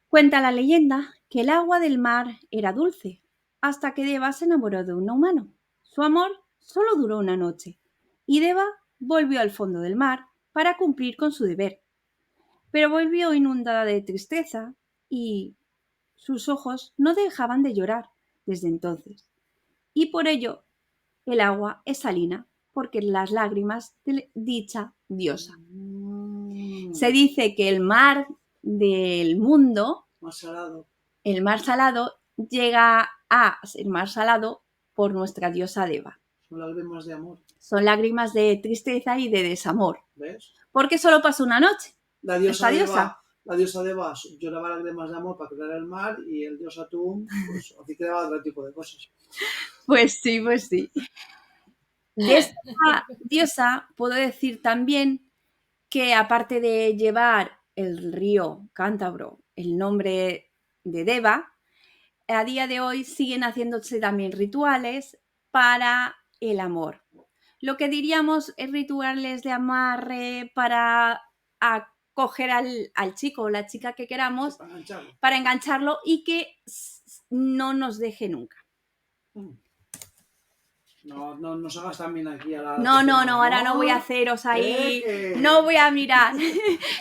Cuenta la leyenda que el agua del mar era dulce, hasta que Deva se enamoró de un humano. Su amor solo duró una noche, y Deva volvió al fondo del mar para cumplir con su deber. Pero volvió inundada de tristeza y sus ojos no dejaban de llorar desde entonces. Y por ello el agua es salina, porque las lágrimas de dicha diosa. Se dice que el mar del mundo, Más salado. el mar salado, llega a ser mar salado por nuestra diosa Deva. Son lágrimas de amor. Son lágrimas de tristeza y de desamor. ¿Ves? Porque solo pasó una noche. La diosa diosa. La diosa Deva lloraba lágrimas de amor para crear el mar y el dios Atum pues así creaba otro tipo de cosas. Pues sí, pues sí. De esta diosa puedo decir también que aparte de llevar el río Cántabro el nombre de Deva, a día de hoy siguen haciéndose también rituales para el amor. Lo que diríamos es rituales de amarre para acoger al chico o la chica que queramos, para engancharlo y que no nos deje nunca. No nos hagas también aquí a la... No, ahora no voy a haceros ahí, no voy a mirar,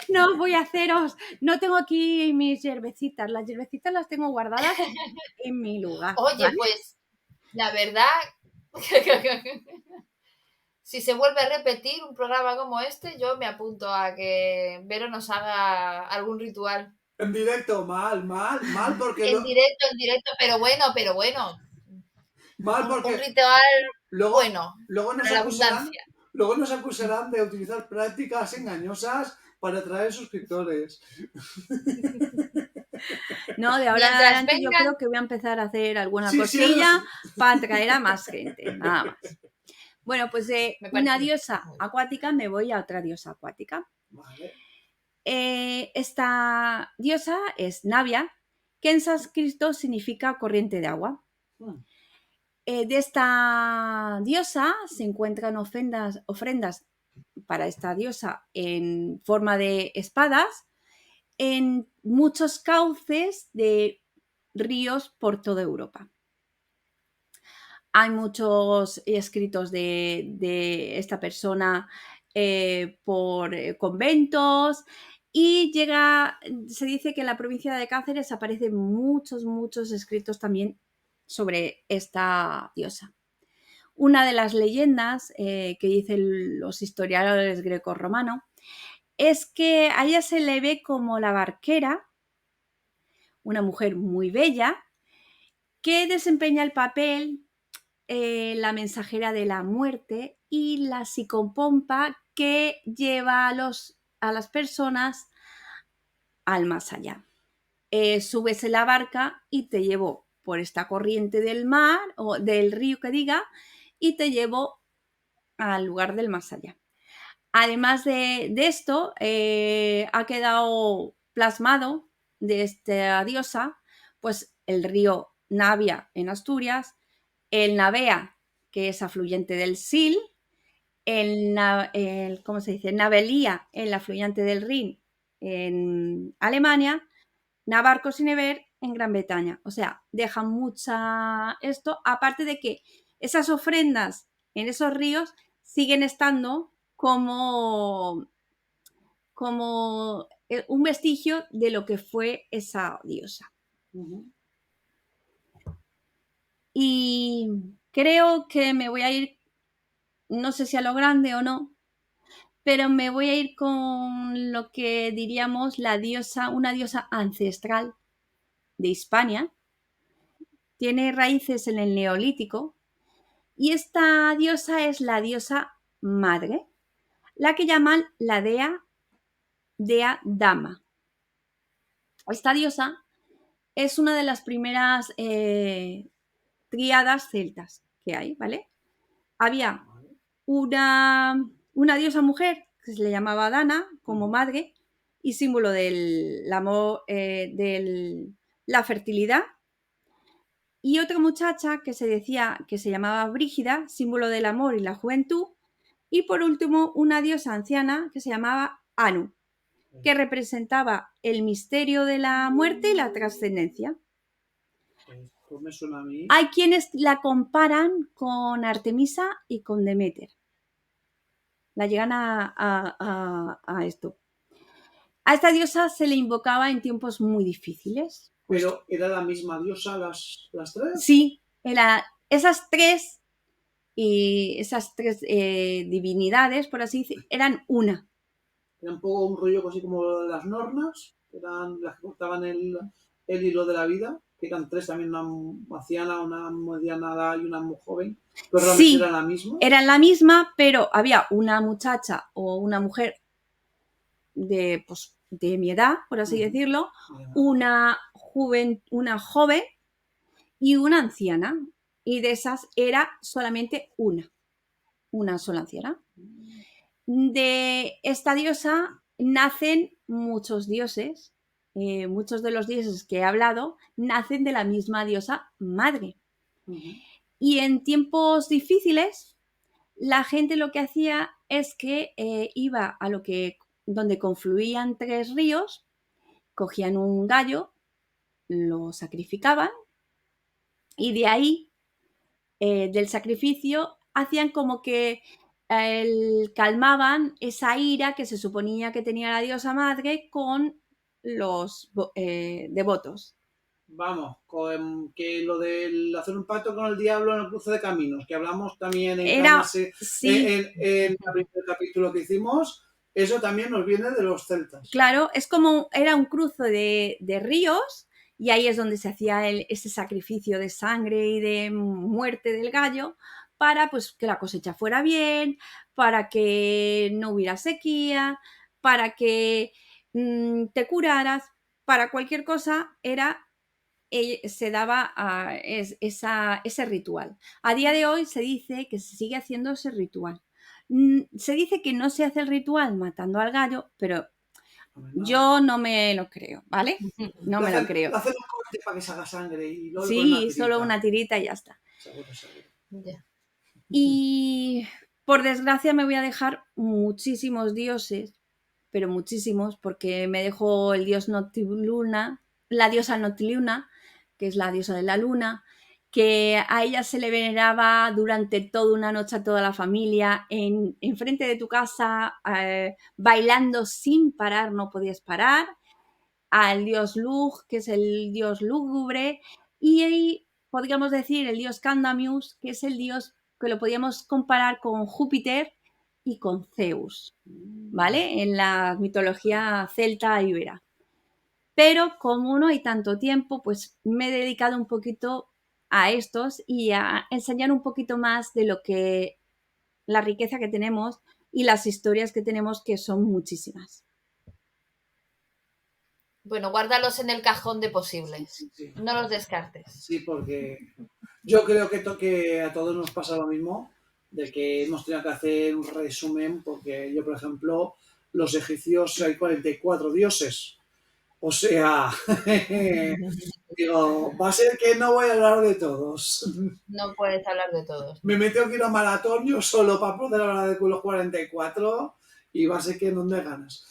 no voy a haceros, no tengo aquí mis yerbecitas, las yerbecitas las tengo guardadas en mi lugar. Oye, ¿vale? Pues, la verdad, si se vuelve a repetir un programa como este, yo me apunto a que Vero nos haga algún ritual. En directo, mal, porque... En directo, pero bueno. Mal porque... Un ritual luego nos acusarán de utilizar prácticas engañosas para atraer suscriptores. No, de ahora en adelante yo creo que voy a empezar a hacer alguna cosilla para atraer a más gente, nada más. Bueno, pues de una diosa acuática me voy a otra diosa acuática. Vale. Esta diosa es Navia, que en sánscrito significa corriente de agua. De esta diosa se encuentran ofrendas para esta diosa en forma de espadas en muchos cauces de ríos por toda Europa. Hay muchos escritos de esta persona por conventos y se dice que en la provincia de Cáceres aparecen muchos escritos también sobre esta diosa. Una de las leyendas que dicen los historiadores grecorromanos es que a ella se le ve como la barquera, una mujer muy bella, que desempeña el papel la mensajera de la muerte y la psicopompa que lleva a las personas al más allá. Subes en la barca y te llevo por esta corriente del mar o del río que diga y te llevo al lugar del más allá. Además de esto, ha quedado plasmado de esta diosa pues el río Navia en Asturias, el Navea, que es afluente del Sil, ¿cómo se dice? Navelía, el afluente del Rin en Alemania, Navarcos y Nevers en Gran Bretaña. O sea, deja mucha esto, aparte de que esas ofrendas en esos ríos siguen estando como un vestigio de lo que fue esa diosa. Y creo que me voy a ir, no sé si a lo grande o no, pero me voy a ir con lo que diríamos la diosa, una diosa ancestral de Hispania. Tiene raíces en el Neolítico y esta diosa es la diosa madre, la que llaman la Dea Dama. Esta diosa es una de las primeras tríadas celtas que hay, ¿vale? Había una diosa mujer que se le llamaba Dana como madre y símbolo del amor, de la fertilidad, y otra muchacha que se llamaba Brígida, símbolo del amor y la juventud, y por último una diosa anciana que se llamaba Anu, que representaba el misterio de la muerte y la trascendencia. Pues me suena a mí. Hay quienes la comparan con Artemisa y con Demeter. La llegan a esto. A esta diosa se le invocaba en tiempos muy difíciles. ¿Pero era la misma diosa las tres? Sí, esas tres divinidades, por así decir, eran una. Era un poco un rollo así como las Nornas, que eran las que cortaban el hilo de la vida, que eran tres también, una anciana, una mediana edad y una muy joven. Pero realmente Sí, era la misma. eran la misma, pero había una muchacha o una mujer de mi edad, por así decirlo, una joven y una anciana. Y de esas era solamente una sola anciana. De esta diosa nacen muchos dioses. Muchos de los dioses que he hablado nacen de la misma diosa madre. Y en tiempos difíciles, la gente lo que hacía es que iba a donde confluían tres ríos, cogían un gallo, lo sacrificaban y de ahí, del sacrificio, hacían como que calmaban esa ira que se suponía que tenía la diosa madre con los devotos. Vamos, que lo del hacer un pacto con el diablo en el cruce de caminos, que hablamos también en el primer capítulo que hicimos, eso también nos viene de los celtas. Claro, era un cruce de ríos y ahí es donde se hacía ese sacrificio de sangre y de muerte del gallo para pues, que la cosecha fuera bien, para que no hubiera sequía, para que te curaras, para cualquier cosa se daba ese ritual. A día de hoy se dice que se sigue haciendo ese ritual. Se dice que no se hace el ritual matando al gallo, pero yo no me lo creo, ¿vale? No me lo creo. Hacer un corte para que salga sangre y luego sí, solo una tirita y ya está. Seguro. Yeah. Y por desgracia me voy a dejar muchísimos dioses, pero muchísimos, porque me dejo el dios Noctiluna, la diosa Noctiluna, que es la diosa de la luna, que a ella se le veneraba durante toda una noche a toda la familia, enfrente de tu casa, bailando sin parar, no podías parar, al dios Lug, que es el dios lúgubre, y ahí podríamos decir el dios Candamius, que es el dios que lo podíamos comparar con Júpiter y con Zeus, ¿vale? En la mitología celta ibera. Pero como no hay tanto tiempo, pues me he dedicado un poquito a estos y a enseñar un poquito más de lo que la riqueza que tenemos y las historias que tenemos, que son muchísimas. Bueno, guárdalos en el cajón de posibles. Sí. No los descartes. Sí, porque yo creo que a todos nos pasa lo mismo, de que hemos tenido que hacer un resumen, porque yo, por ejemplo, los egipcios hay 44 dioses. O sea, digo, va a ser que no voy a hablar de todos. No puedes hablar de todos. Me meto que ir a maratón yo solo para poder hablar de los 44 y va a ser que no me ganas.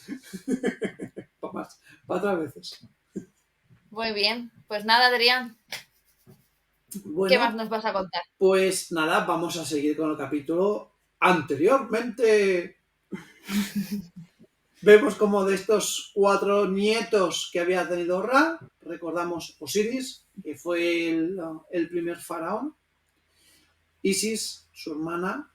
4 veces. Muy bien. Pues nada, Adrián, Bueno, ¿qué más nos vas a contar? pues nada, vamos a seguir con el capítulo anteriormente. Vemos como de estos 4 nietos que había tenido Ra, recordamos Osiris, que fue el primer faraón, Isis, su hermana,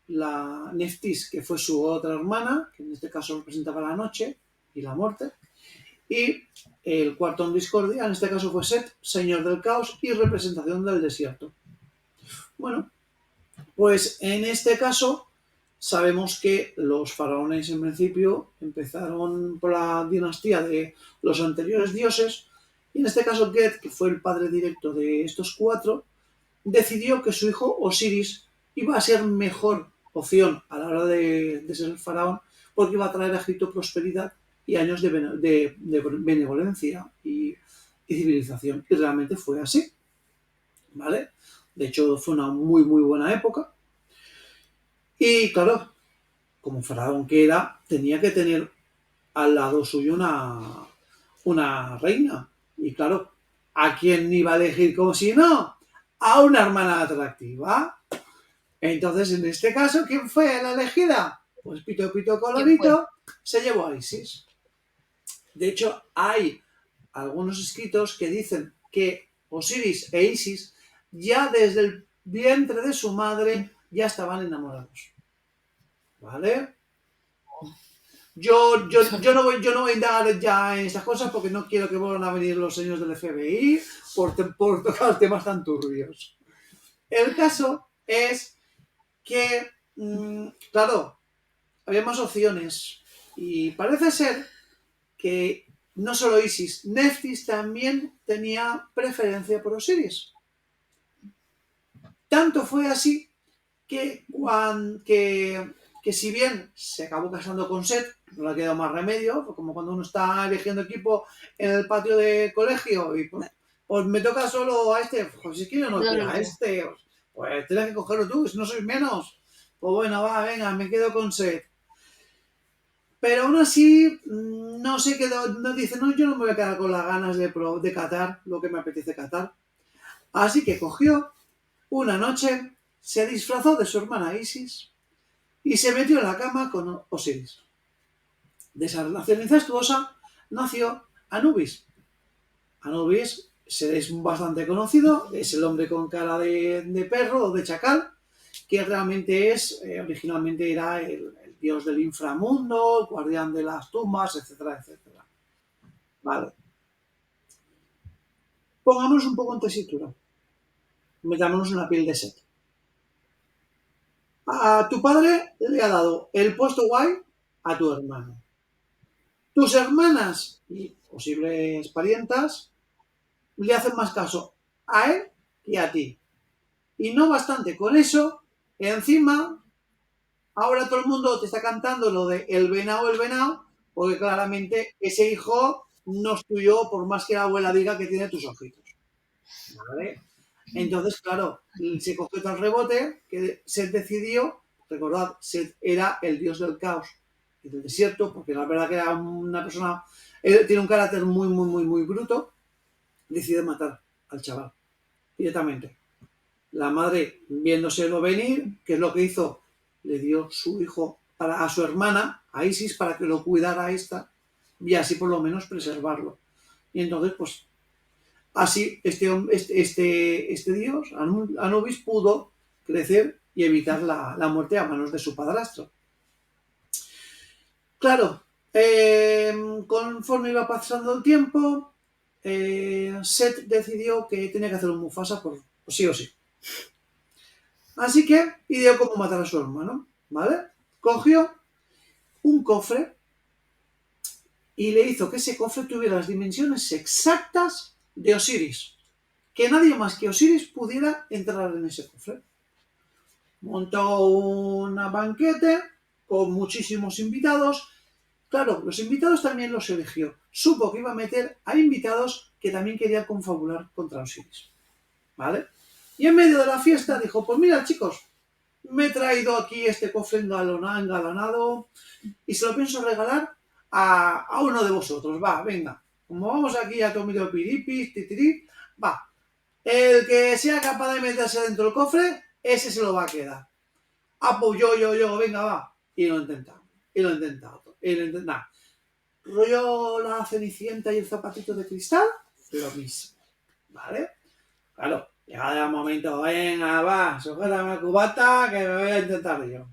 la Neftis, que fue su otra hermana, que en este caso representaba la noche y la muerte, y el cuarto en discordia, en este caso fue Set, señor del caos y representación del desierto. Bueno, pues en este caso sabemos que los faraones en principio empezaron por la dinastía de los anteriores dioses, y en este caso Get, que fue el padre directo de estos 4, decidió que su hijo Osiris iba a ser mejor opción a la hora de ser el faraón, porque iba a traer a Egipto prosperidad y años de benevolencia y civilización. Y realmente fue así, ¿vale? De hecho, fue una muy, muy buena época. Y claro, como faraón que era, tenía que tener al lado suyo una reina. Y claro, ¿a quién iba a elegir como si no? A una hermana atractiva. Entonces, en este caso, ¿quién fue la elegida? Pues Pito Pito Colorito se llevó a Isis. De hecho, hay algunos escritos que dicen que Osiris e Isis ya desde el vientre de su madre ya estaban enamorados. ¿Vale? Yo no voy a indagar ya en estas cosas porque no quiero que vuelvan a venir los señores del FBI por tocar temas tan turbios. El caso es que, claro, había más opciones y parece ser que no solo Isis, Neftis también tenía preferencia por Osiris. Tanto fue así que si bien se acabó casando con Set, no le quedó más remedio, como cuando uno está eligiendo equipo en el patio de colegio y pues me toca solo a este, pues si quiero no quiero a este, pues tienes que cogerlo tú, si no sois menos. Pues bueno, va, venga, me quedo con Set. Pero aún así, no se quedó, no dice, no, yo no me voy a quedar con las ganas de catar lo que me apetece catar. Así que cogió una noche, se disfrazó de su hermana Isis y se metió en la cama con Osiris. De esa relación incestuosa nació Anubis. Anubis es bastante conocido, es el hombre con cara de perro o de chacal, que realmente originalmente era el dios del inframundo, el guardián de las tumbas, etcétera, etcétera. Vale. Pongámonos un poco en tesitura. Metámonos en la piel de Set. A tu padre le ha dado el puesto guay a tu hermano. Tus hermanas y posibles parientas le hacen más caso a él que a ti. Y no bastante con eso, encima, ahora todo el mundo te está cantando lo de el venao, porque claramente ese hijo no es tuyo por más que la abuela diga que tiene tus ojitos. ¿Vale? Entonces, claro, se cogió tal rebote que Set decidió, recordad, Set era el dios del caos y del desierto, porque la verdad que era una persona, tiene un carácter muy, muy, muy, muy bruto, decide matar al chaval directamente. La madre, viéndoselo venir, ¿qué es lo que hizo? Le dio su hijo a su hermana, a Isis, para que lo cuidara a esta y así por lo menos preservarlo. Y entonces, pues, así este dios, Anubis, pudo crecer y evitar la muerte a manos de su padrastro. Claro, conforme iba pasando el tiempo, Set decidió que tenía que hacer un Mufasa por sí o sí. Así que ideó cómo matar a su hermano, ¿vale? Cogió un cofre y le hizo que ese cofre tuviera las dimensiones exactas de Osiris. Que nadie más que Osiris pudiera entrar en ese cofre. Montó un banquete con muchísimos invitados. Claro, los invitados también los eligió. Supo que iba a meter a invitados que también querían confabular contra Osiris. ¿Vale? Y en medio de la fiesta dijo, pues mira chicos, me he traído aquí este cofre engalanado y se lo pienso regalar a uno de vosotros, va, venga. Como vamos aquí a Tomito Piripis, titirí, va. El que sea capaz de meterse dentro del cofre, ese se lo va a quedar. Ah, pues yo, venga, va. Y lo he intentado. Nada. Rollo la Cenicienta y el zapatito de cristal, lo mismo. ¿Vale? Claro, llegado el momento, venga, va, sujétame la cubata que me voy a intentar yo.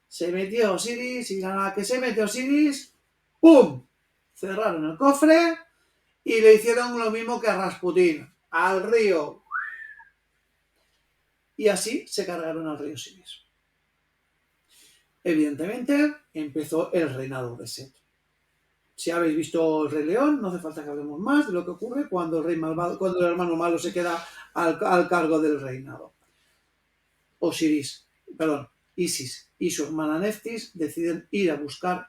Se metió Osiris y a la que se metió Osiris, ¡pum! Cerraron el cofre y le hicieron lo mismo que a Rasputín, al río. Y así se cargaron al río Osiris. Evidentemente, empezó el reinado de Set. Si habéis visto El Rey León, no hace falta que hablemos más de lo que ocurre cuando el rey malvado, cuando el hermano malo se queda al cargo del reinado. Isis y su hermana Neftis deciden ir a buscar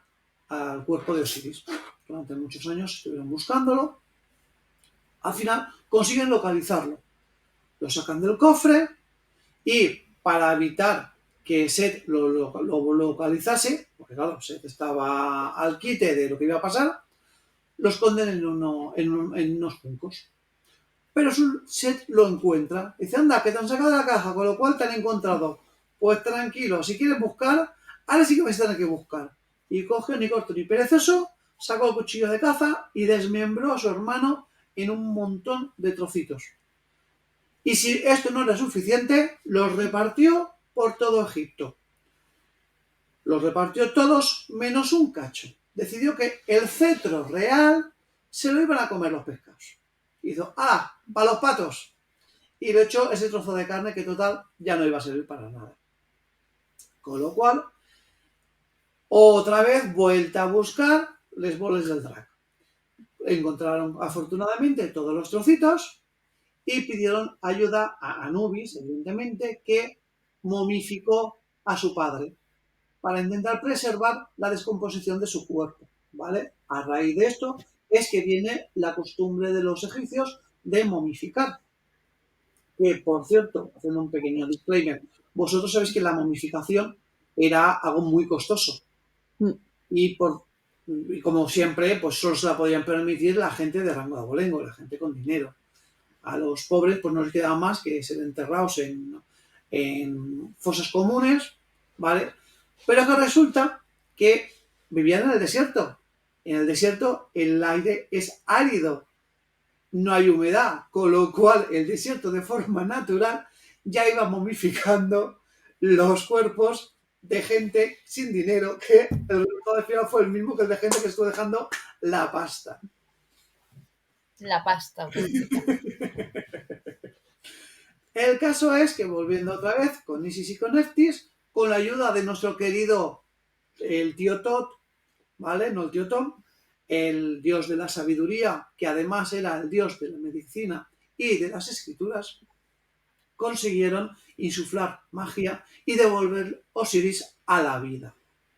al cuerpo de Osiris. Durante muchos años estuvieron buscándolo. Al final consiguen localizarlo. Lo sacan del cofre y para evitar que Set lo localizase, porque claro, Set estaba al quite de lo que iba a pasar, lo esconden en unos juncos. Pero Set lo encuentra. Dice, anda, que te han sacado de la caja, con lo cual te han encontrado. Pues tranquilo, si quieres buscar, ahora sí que vais a tener que buscar. Y cogió ni corto ni perezoso, sacó el cuchillo de caza y desmembró a su hermano en un montón de trocitos. Y si esto no era suficiente, los repartió por todo Egipto. Los repartió todos menos un cacho. Decidió que el cetro real se lo iban a comer los pescados. Hizo, para los patos. Y le echó ese trozo de carne que total ya no iba a servir para nada. Con lo cual, otra vez vuelta a buscar les boles del drag. Encontraron afortunadamente todos los trocitos y pidieron ayuda a Anubis, evidentemente, que momificó a su padre para intentar preservar la descomposición de su cuerpo, ¿vale? A raíz de esto es que viene la costumbre de los egipcios de momificar. Que, por cierto, haciendo un pequeño disclaimer, vosotros sabéis que la momificación era algo muy costoso. Y como siempre, pues solo se la podían permitir la gente de rango de abolengo, la gente con dinero. A los pobres pues no les quedaba más que ser enterrados en fosas comunes, ¿vale? Pero que resulta que vivían en el desierto. En el desierto el aire es árido, no hay humedad, con lo cual el desierto de forma natural ya iba momificando los cuerpos de gente sin dinero, que el resultado al final fue el mismo que el de gente que estuvo dejando la pasta. La pasta. El caso es que, volviendo otra vez con Isis y con Neftis, con la ayuda de nuestro querido el tío Tot, ¿vale? No el tío Tom, el dios de la sabiduría, que además era el dios de la medicina y de las escrituras, consiguieron insuflar magia y devolver Osiris a la vida,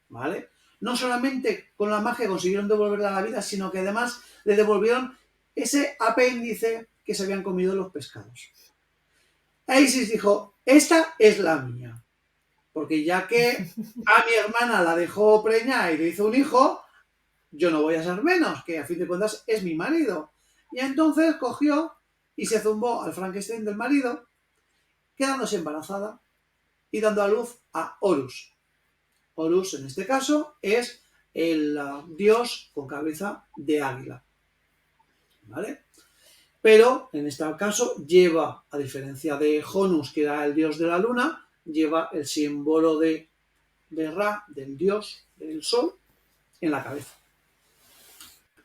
¿vale? No solamente con la magia consiguieron devolverle a la vida, sino que además le devolvieron ese apéndice que se habían comido los pescados. Isis dijo, esta es la mía, porque ya que a mi hermana la dejó preñar y le hizo un hijo, yo no voy a ser menos, que a fin de cuentas es mi marido. Y entonces cogió y se zumbó al Frankenstein del marido, quedándose embarazada y dando a luz a Horus. Horus, en este caso, es el dios con cabeza de águila, ¿vale? Pero, en este caso, lleva, a diferencia de Honus, que era el dios de la luna, lleva el símbolo de Ra, del dios del sol, en la cabeza.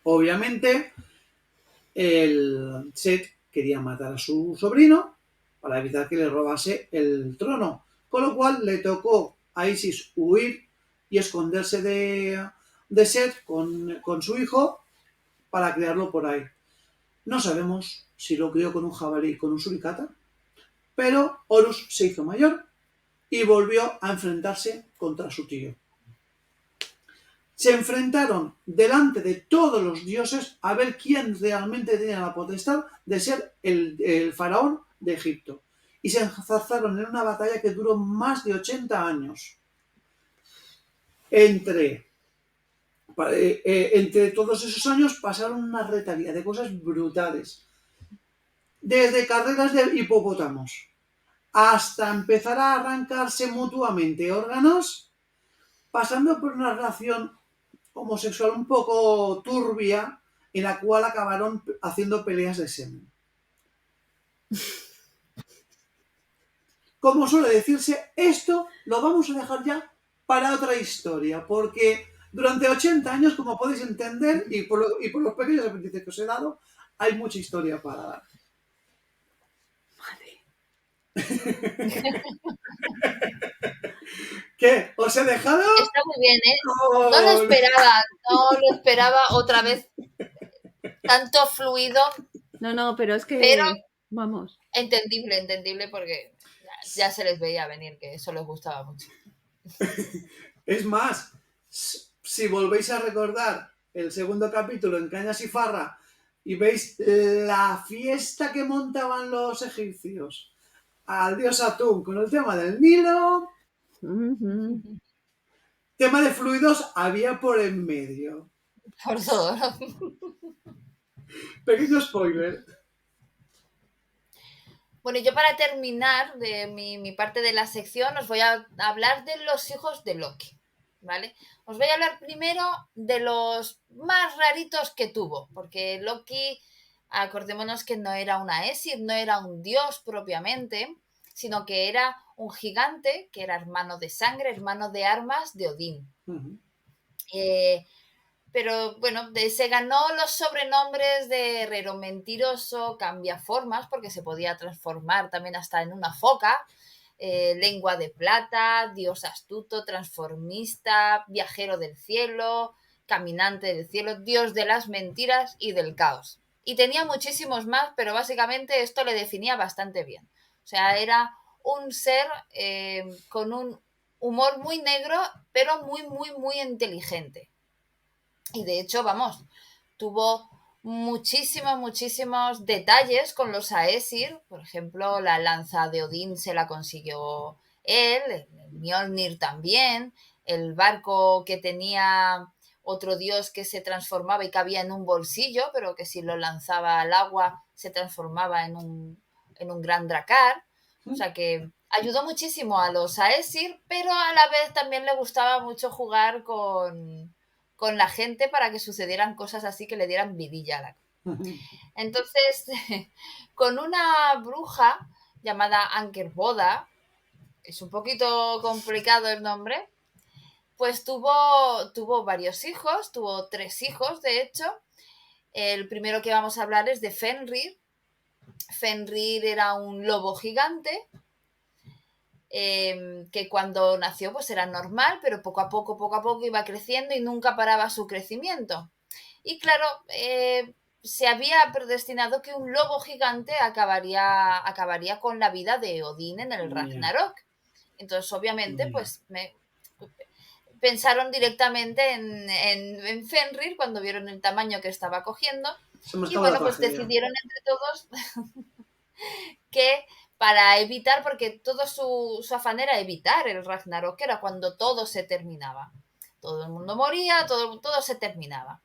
Obviamente, el Set quería matar a su sobrino para evitar que le robase el trono, con lo cual le tocó a Isis huir y esconderse de Set con su hijo para criarlo por ahí. No sabemos si lo crió con un jabalí, con un suricata, pero Horus se hizo mayor y volvió a enfrentarse contra su tío. Se enfrentaron delante de todos los dioses a ver quién realmente tenía la potestad de ser el faraón de Egipto. Y se enzarzaron en una batalla que duró más de 80 años entre Entre todos esos años pasaron una retaría de cosas brutales. Desde carreras de hipopótamos hasta empezar a arrancarse mutuamente órganos, pasando por una relación homosexual un poco turbia, en la cual acabaron haciendo peleas de semen. Como suele decirse, esto lo vamos a dejar ya para otra historia, porque durante 80 años, como podéis entender, y por los pequeños aprendizajes que os he dado, hay mucha historia para dar. ¿Qué? ¿Os he dejado? Está muy bien, ¿eh? Oh, No lo esperaba otra vez tanto fluido, No, pero es que, pero vamos. entendible porque ya se les veía venir que eso les gustaba mucho. Es más, si volvéis a recordar el segundo capítulo en Cañas y Farra y veis la fiesta que montaban los egipcios al dios Atún con el tema del Nilo, tema de fluidos había por en medio. Por todo, ¿no? Pequeño spoiler. Bueno, yo para terminar de mi parte de la sección os voy a hablar de los hijos de Loki, ¿vale? Os voy a hablar primero de los más raritos que tuvo, porque Loki, acordémonos que no era una Aesir, no era un dios propiamente, sino que era un gigante, que era hermano de sangre, hermano de armas de Odín. Pero bueno, se ganó los sobrenombres de herrero mentiroso, cambiaformas, porque se podía transformar también hasta en una foca, lengua de plata, dios astuto, transformista, viajero del cielo, caminante del cielo, dios de las mentiras y del caos. Y tenía muchísimos más, pero básicamente esto le definía bastante bien. O sea, era un ser con un humor muy negro, pero muy inteligente. Y de hecho, vamos, tuvo muchísimos detalles con los Aesir. Por ejemplo, la lanza de Odín se la consiguió él, el Mjolnir también, el barco que tenía otro dios que se transformaba y cabía en un bolsillo, pero que si lo lanzaba al agua se transformaba en un gran dracar. O sea que ayudó muchísimo a los Aesir, pero a la vez también le gustaba mucho jugar con la gente para que sucedieran cosas así que le dieran vidilla a la... Entonces, con una bruja llamada Ankerboda, es un poquito complicado el nombre, pues tuvo varios hijos, tuvo 3 hijos, de hecho. El primero que vamos a hablar es de Fenrir. Fenrir era un lobo gigante, que cuando nació pues era normal, pero poco a poco iba creciendo y nunca paraba su crecimiento. Y claro, se había predestinado que un lobo gigante acabaría con la vida de Odín en el Ragnarok. Entonces, obviamente, pues pensaron directamente en Fenrir cuando vieron el tamaño que estaba cogiendo. Y bueno, pues decidieron entre todos que para evitar, porque todo su afán era evitar el Ragnarok, que era cuando todo se terminaba. Todo el mundo moría, todo se terminaba.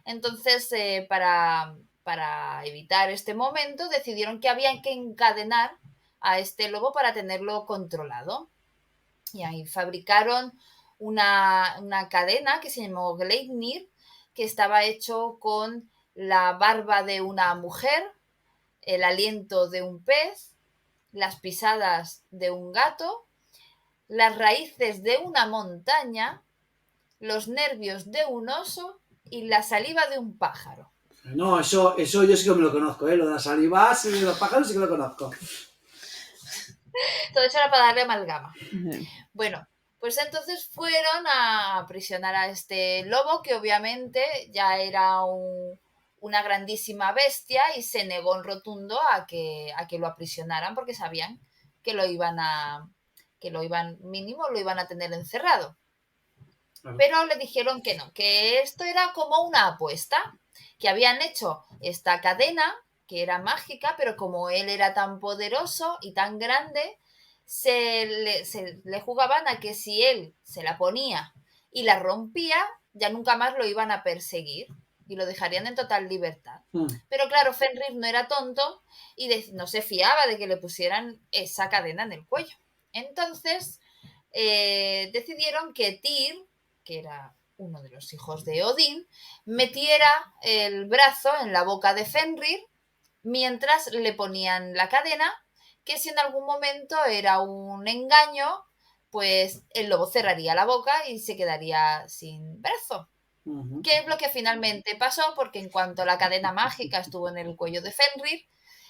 Entonces, para evitar este momento, decidieron que había que encadenar a este lobo para tenerlo controlado. Y ahí fabricaron una cadena que se llamó Gleipnir, que estaba hecho con la barba de una mujer, el aliento de un pez, las pisadas de un gato, las raíces de una montaña, los nervios de un oso y la saliva de un pájaro. No, eso yo sí que me lo conozco, ¿eh? Lo de las salivas y de los pájaros sí que lo conozco. Todo eso era para darle amalgama. Bueno, pues entonces fueron a aprisionar a este lobo, que obviamente ya era una grandísima bestia, y se negó en rotundo a que lo aprisionaran, porque sabían que lo iban a tener encerrado. Pero le dijeron que no, que esto era como una apuesta, que habían hecho esta cadena, que era mágica, pero como él era tan poderoso y tan grande, se le jugaban a que si él se la ponía y la rompía, ya nunca más lo iban a perseguir y lo dejarían en total libertad. Pero claro, Fenrir no era tonto y no se fiaba de que le pusieran esa cadena en el cuello. Entonces decidieron que Tyr, que era uno de los hijos de Odín, metiera el brazo en la boca de Fenrir mientras le ponían la cadena, que si en algún momento era un engaño, pues el lobo cerraría la boca y se quedaría sin brazo. ¿Qué es lo que finalmente pasó? Porque en cuanto la cadena mágica estuvo en el cuello de Fenrir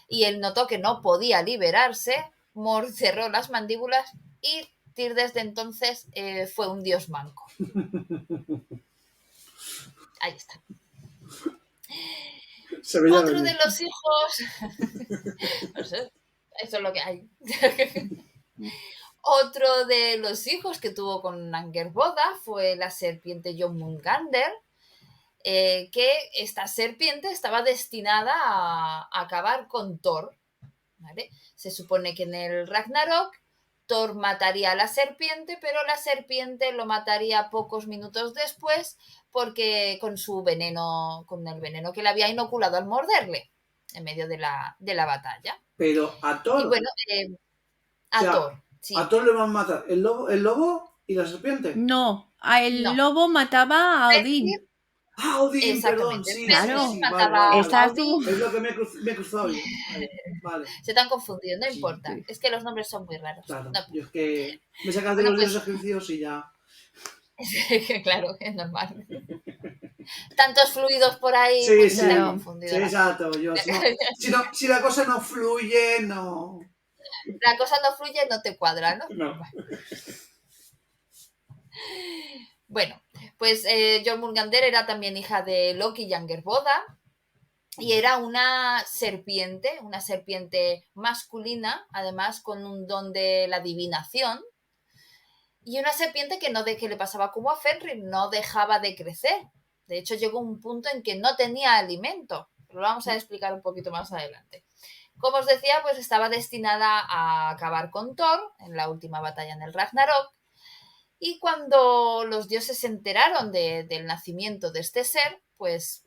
y él notó que no podía liberarse, Mor cerró las mandíbulas y Tyr desde entonces fue un dios manco. Ahí está. Otro de los hijos... no sé, eso es lo que hay. Otro de los hijos que tuvo con Angerboda fue la serpiente Jormungandr, que esta serpiente estaba destinada a acabar con Thor. ¿Vale? Se supone que en el Ragnarok Thor mataría a la serpiente, pero la serpiente lo mataría pocos minutos después porque con su veneno, con el veneno que le había inoculado al morderle en medio de la batalla. Pero a Thor. Y bueno, a Thor. Sí. A Thor le van a matar el lobo y la serpiente. No, el lobo mataba a Odín. Ah, Odín, perdón, sí, claro. Sí, mataba a Odín. Es lo que me he cruzado yo. Vale. Se te han confundido, no importa. Sí. Es que los nombres son muy raros. Claro, no. Yo es que me sacas de los dioses egipcios y ya... Claro, es normal. Tantos fluidos por ahí, sí, pues sí, se te han confundido. Sí, exacto. Yo, si la cosa no fluye, no... La cosa no fluye, no te cuadra, ¿no? No. Bueno, pues Jormungandr era también hija de Loki y Angerboda y era una serpiente masculina, además con un don de la adivinación, y una serpiente que le pasaba como a Fenrir, no dejaba de crecer. De hecho, llegó un punto en que no tenía alimento. Lo vamos a explicar un poquito más adelante. Como os decía, pues estaba destinada a acabar con Thor en la última batalla en el Ragnarok. Y cuando los dioses se enteraron del nacimiento de este ser, pues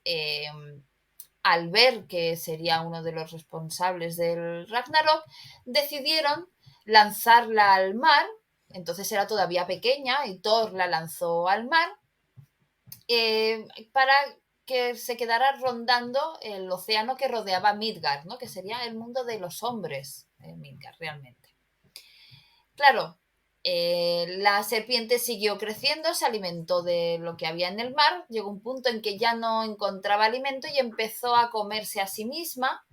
al ver que sería uno de los responsables del Ragnarok, decidieron lanzarla al mar. Entonces era todavía pequeña y Thor la lanzó al mar para que se quedara rondando el océano que rodeaba Midgard, ¿no? Que sería el mundo de los hombres, Midgard realmente. Claro, la serpiente siguió creciendo, se alimentó de lo que había en el mar, llegó un punto en que ya no encontraba alimento y empezó a comerse a sí misma,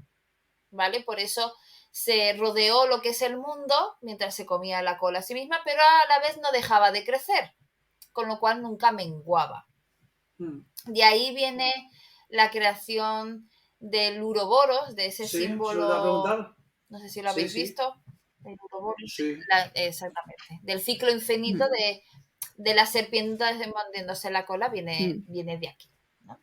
¿vale? Por eso se rodeó lo que es el mundo mientras se comía la cola a sí misma, pero a la vez no dejaba de crecer, con lo cual nunca menguaba. De ahí viene la creación del Uroboros, de ese símbolo, no sé si lo habéis visto, el Uroboros, exactamente, del ciclo infinito de la serpiente mordiéndose la cola, viene de aquí, ¿no?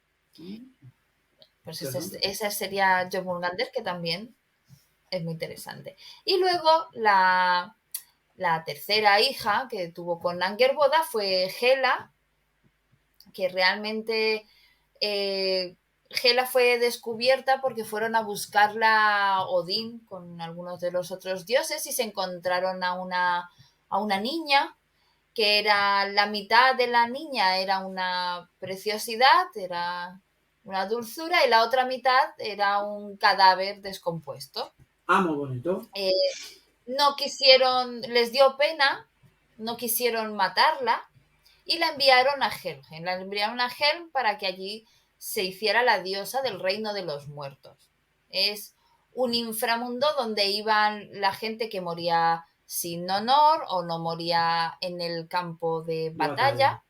Pues esa sería Jormungandr, que también es muy interesante. Y luego la tercera hija que tuvo con Angerboda fue Hela, que realmente Hela fue descubierta porque fueron a buscarla Odín con algunos de los otros dioses y se encontraron a una niña que era la mitad de la niña, era una preciosidad, era una dulzura, y la otra mitad era un cadáver descompuesto. Muy bonito. No quisieron, les dio pena, no quisieron matarla y la enviaron a Helgen. La enviaron a Helm para que allí se hiciera la diosa del reino de los muertos. Es un inframundo donde iban la gente que moría sin honor o no moría en el campo de batalla.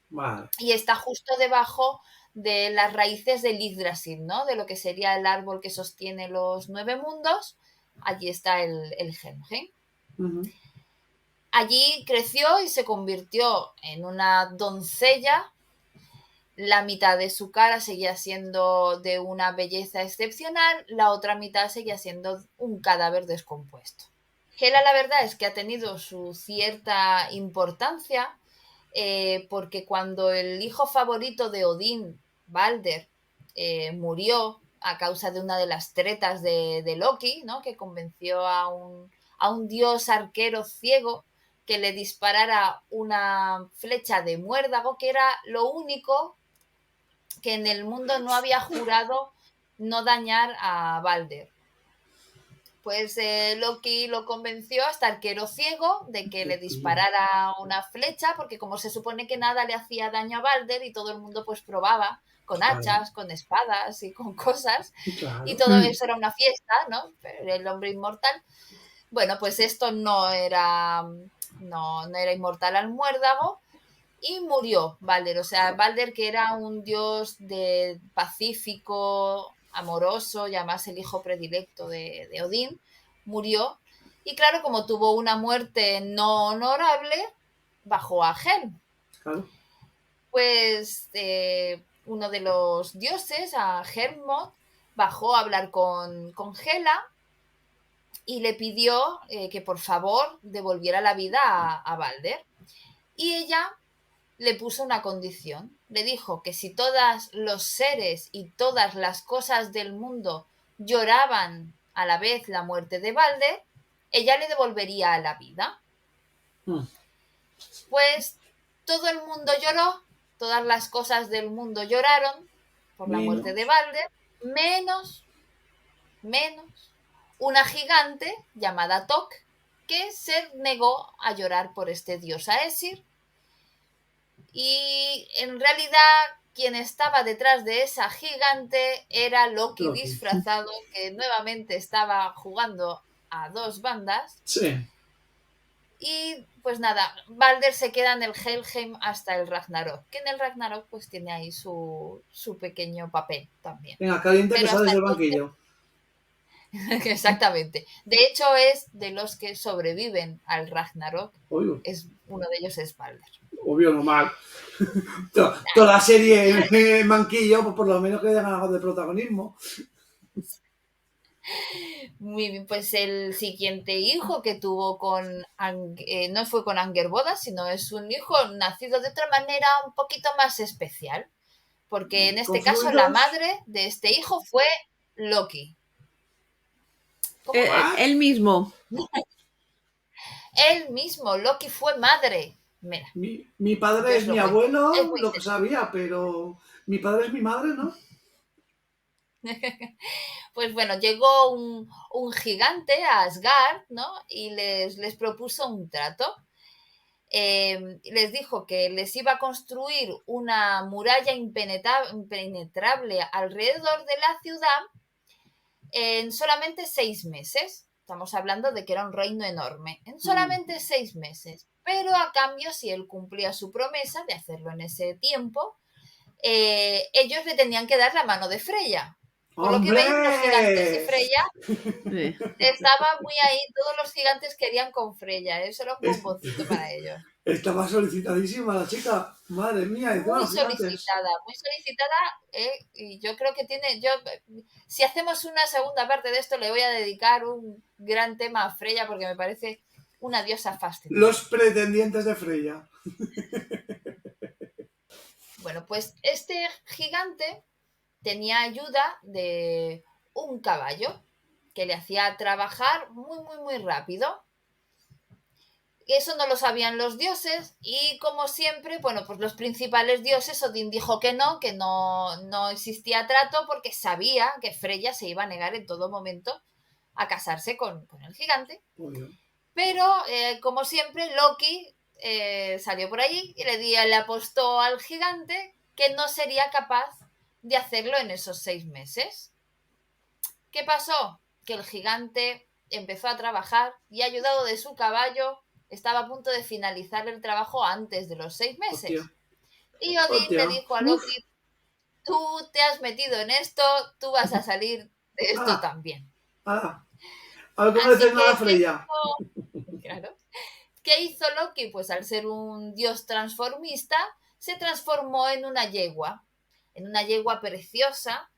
Vale. Y está justo debajo de las raíces del Yggdrasil, ¿no? De lo que sería el árbol que sostiene los 9 mundos. Allí está el Helgen. Allí creció y se convirtió en una doncella. La mitad de su cara seguía siendo de una belleza excepcional, la otra mitad seguía siendo un cadáver descompuesto. Hela, la verdad es que ha tenido su cierta importancia porque cuando el hijo favorito de Odín, Balder, murió a causa de una de las tretas de Loki, ¿no? Que convenció a un dios arquero ciego que le disparara una flecha de muérdago, que era lo único que en el mundo no había jurado no dañar a Balder. Pues Loki lo convenció hasta arquero ciego de que le disparara una flecha, porque como se supone que nada le hacía daño a Balder y todo el mundo pues probaba con hachas, con espadas y con cosas, y todo eso era una fiesta, ¿no? El hombre inmortal. Bueno, pues esto no era inmortal al muérdago y murió Balder. O sea, Balder, que era un dios de pacífico, amoroso y además el hijo predilecto de Odín, murió. Y claro, como tuvo una muerte no honorable, bajó a Helm. Claro. Pues uno de los dioses, a Hermod, bajó a hablar con Hela y le pidió que por favor devolviera la vida a Balder. Y ella le puso una condición. Le dijo que si todos los seres y todas las cosas del mundo lloraban a la vez la muerte de Balder, ella le devolvería la vida. Pues todo el mundo lloró, todas las cosas del mundo lloraron por la muerte de Balder, menos una gigante llamada Tok, que se negó a llorar por este dios Aesir. Y en realidad quien estaba detrás de esa gigante era Loki disfrazado, que nuevamente estaba jugando a dos bandas. Sí. Y pues nada, Balder se queda en el Helheim hasta el Ragnarok, que en el Ragnarok pues tiene ahí su pequeño papel también. Venga, caliente que sales del banquillo. Exactamente. De hecho es de los que sobreviven al Ragnarok. Obvio. Uno de ellos es Balder. Obvio, normal. Toda la serie en banquillo, pues por lo menos que le den algo de protagonismo. Muy bien, pues el siguiente hijo que tuvo no fue con Angerboda, sino es un hijo nacido de otra manera un poquito más especial, porque en este caso la madre de este hijo fue Loki. Él mismo. Él mismo, Loki fue madre. Mira, mi padre es mi abuelo, lo que sabía, pero mi padre es mi madre, ¿no? Pues bueno, llegó un gigante a Asgard, ¿no? Y les propuso un trato. Les dijo que les iba a construir una muralla impenetrable alrededor de la ciudad en solamente 6 meses. Estamos hablando de que era un reino enorme. En solamente 6 meses. Pero a cambio, si él cumplía su promesa de hacerlo en ese tiempo, ellos le tenían que dar la mano de Freya. Por lo que veis, los gigantes y Freya estaban muy ahí. Todos los gigantes querían con Freya. Eso era un bomboncito para ellos. Estaba solicitadísima la chica. Madre mía. Muy solicitada. Y yo creo que si hacemos una segunda parte de esto, le voy a dedicar un gran tema a Freya porque me parece una diosa fascinante. Los pretendientes de Freya. Bueno, pues este gigante tenía ayuda de un caballo que le hacía trabajar muy, muy, muy rápido. Eso no lo sabían los dioses y como siempre, bueno, pues los principales dioses, Odín dijo que no existía trato porque sabía que Freya se iba a negar en todo momento a casarse con el gigante. Pero, como siempre, Loki salió por allí y le apostó al gigante que no sería capaz de hacerlo en esos 6 meses. ¿Qué pasó? Que el gigante empezó a trabajar y, ayudado de su caballo, estaba a punto de finalizar el trabajo antes de los 6 meses. Hostia. Y Odín le dijo a Loki, tú te has metido en esto, tú vas a salir de esto también. A ver cómo le dices nada a Freya. Claro. ¿Qué hizo Loki? Pues al ser un dios transformista, se transformó en una yegua preciosa.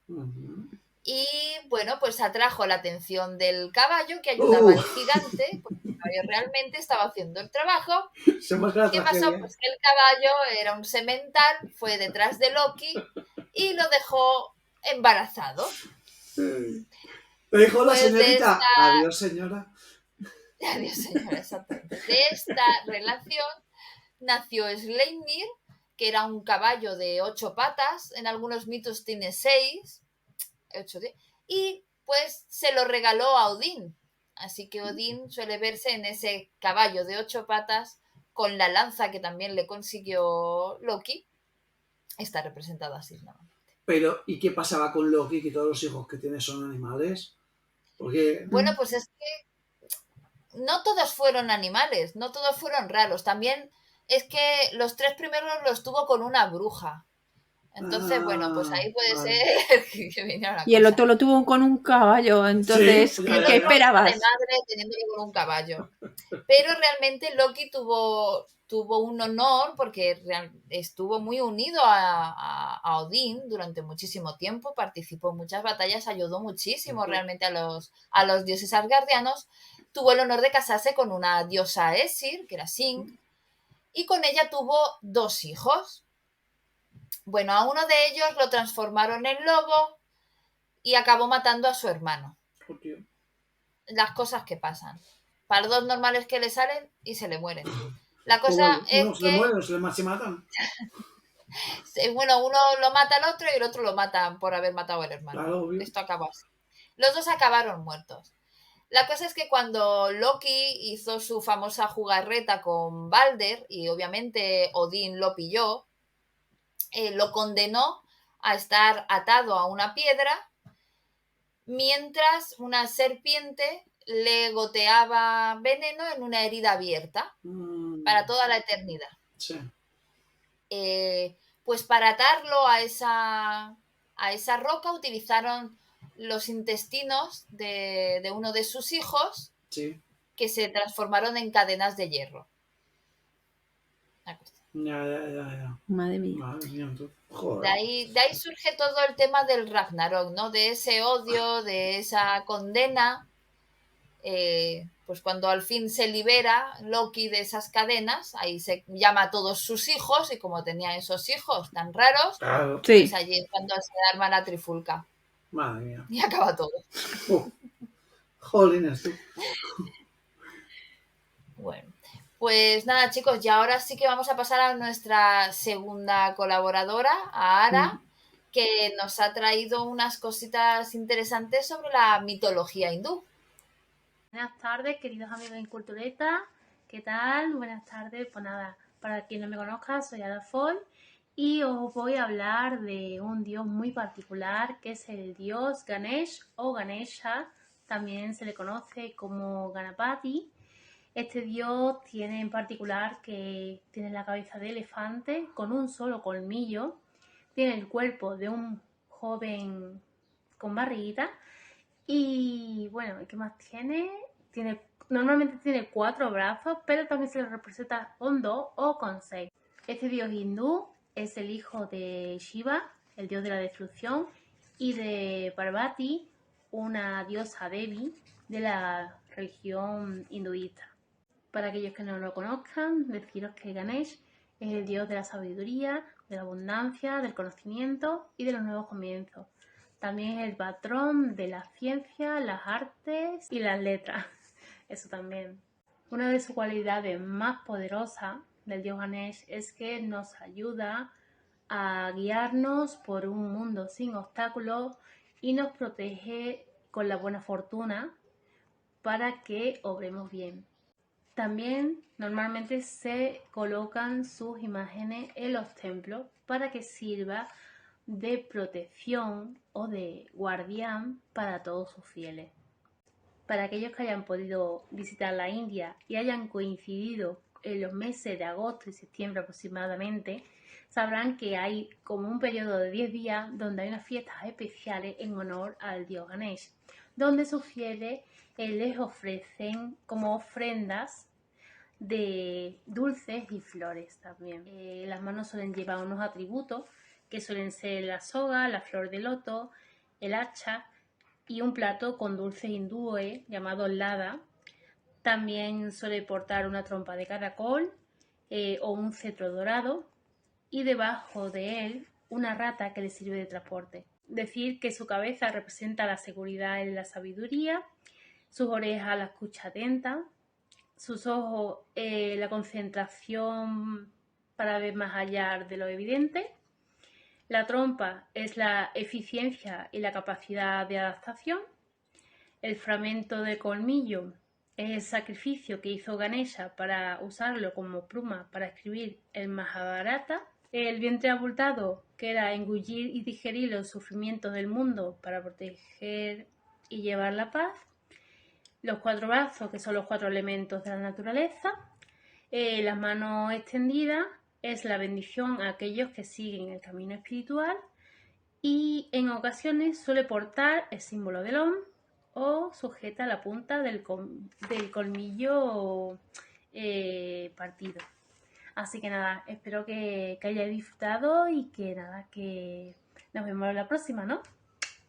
Y bueno, pues atrajo la atención del caballo que ayudaba al gigante, porque el caballo realmente estaba haciendo el trabajo. Se muestra la ¿Qué pasó? tragedia. Pues que el caballo era un semental, fue detrás de Loki y lo dejó embarazado. Me dijo la Pues de señorita, esta... adiós señora. Adiós, señora, exactamente. De esta relación nació Sleipnir, que era un caballo de 8 patas, en algunos mitos tiene 6, 8, y pues se lo regaló a Odín. Así que Odín suele verse en ese caballo de 8 patas con la lanza que también le consiguió Loki. Está representado así, ¿no? Pero, ¿y qué pasaba con Loki? Que todos los hijos que tiene son animales. Porque, Bueno, pues es que no todos fueron animales, no todos fueron raros. También es que los 3 primeros los tuvo con una bruja. Entonces, bueno, pues ahí puede vale. ser que viniera la Y el cosa. otro lo tuvo con un caballo, entonces, Sí, ¿qué, ya, qué ya. El otro hijo de esperabas? madre teniéndolo con un caballo. Pero realmente Loki tuvo un honor porque estuvo muy unido a Odín durante muchísimo tiempo, participó en muchas batallas, ayudó muchísimo realmente a los dioses asgardianos. Tuvo el honor de casarse con una diosa Esir, que era Sing, y con ella tuvo 2 hijos. Bueno, a uno de ellos lo transformaron en lobo y acabó matando a su hermano. Oh, tío. Las cosas que pasan. Pardos normales que le salen y se le mueren. La Pues cosa bueno, es unos se que, mueren, se matan. bueno, uno lo mata al otro y el otro lo mata por haber matado al hermano. Claro, obvio. Esto acabó así. Los 2 acabaron muertos. La cosa es que cuando Loki hizo su famosa jugarreta con Balder, y obviamente Odín lo pilló, lo condenó a estar atado a una piedra mientras una serpiente le goteaba veneno en una herida abierta para toda la eternidad. Sí. Pues para atarlo a esa roca utilizaron los intestinos de uno de sus hijos, Sí. que se transformaron en cadenas de hierro. Ya. Madre mía. Madre mía, tú. De Joder. ahí surge todo el tema del Ragnarok, ¿no? De ese odio, de esa condena. Pues cuando al fin se libera Loki de esas cadenas, ahí se llama a todos sus hijos, y como tenía esos hijos tan raros, Claro. pues Sí, allí es cuando se arma la trifulca Madre mía. y acaba todo. Jolines, tú. Bueno, pues nada, chicos, y ahora sí que vamos a pasar a nuestra segunda colaboradora, a Ara, que nos ha traído unas cositas interesantes sobre la mitología hindú. Buenas tardes, queridos amigos en Cultureta. ¿Qué tal? Buenas tardes. Pues nada, para quien no me conozca, soy Ada Foy y os voy a hablar de un dios muy particular que es el dios Ganesh o Ganesha. También se le conoce como Ganapati. Este dios tiene en particular que tiene la cabeza de elefante con un solo colmillo, tiene el cuerpo de un joven con barriguita y bueno, ¿qué más tiene? Normalmente tiene 4 brazos, pero también se le representa con 2 o con 6. Este dios hindú es el hijo de Shiva, el dios de la destrucción, y de Parvati, una diosa Devi de la religión hinduista. Para aquellos que no lo conozcan, deciros que Ganesh es el dios de la sabiduría, de la abundancia, del conocimiento y de los nuevos comienzos. También es el patrón de la ciencia, las artes y las letras. Eso también. Una de sus cualidades más poderosas del dios Ganesh es que nos ayuda a guiarnos por un mundo sin obstáculos y nos protege con la buena fortuna para que obremos bien. También normalmente se colocan sus imágenes en los templos para que sirva de protección o de guardián para todos sus fieles. Para aquellos que hayan podido visitar la India y hayan coincidido en los meses de agosto y septiembre aproximadamente, sabrán que hay como un periodo de 10 días donde hay unas fiestas especiales en honor al dios Ganesh, donde sus fieles les ofrecen como ofrendas de dulces y flores también. Las manos suelen llevar unos atributos que suelen ser la soga, la flor de loto, el hacha y un plato con dulces hindúes llamado lada, También suele portar una trompa de caracol o un cetro dorado y debajo de él una rata que le sirve de transporte. Decir que su cabeza representa la seguridad y la sabiduría, sus orejas la escucha atenta, sus ojos la concentración para ver más allá de lo evidente. La trompa es la eficiencia y la capacidad de adaptación. El fragmento de colmillo es el sacrificio que hizo Ganesha para usarlo como pluma para escribir el Mahabharata. El vientre abultado, que era engullir y digerir los sufrimientos del mundo para proteger y llevar la paz. Los 4 brazos, que son los 4 elementos de la naturaleza. Las manos extendidas es la bendición a aquellos que siguen el camino espiritual. Y en ocasiones suele portar el símbolo del Om o sujeta la punta del colmillo partido. Así que nada, espero que hayáis disfrutado y que nada, que nos vemos en la próxima, ¿no?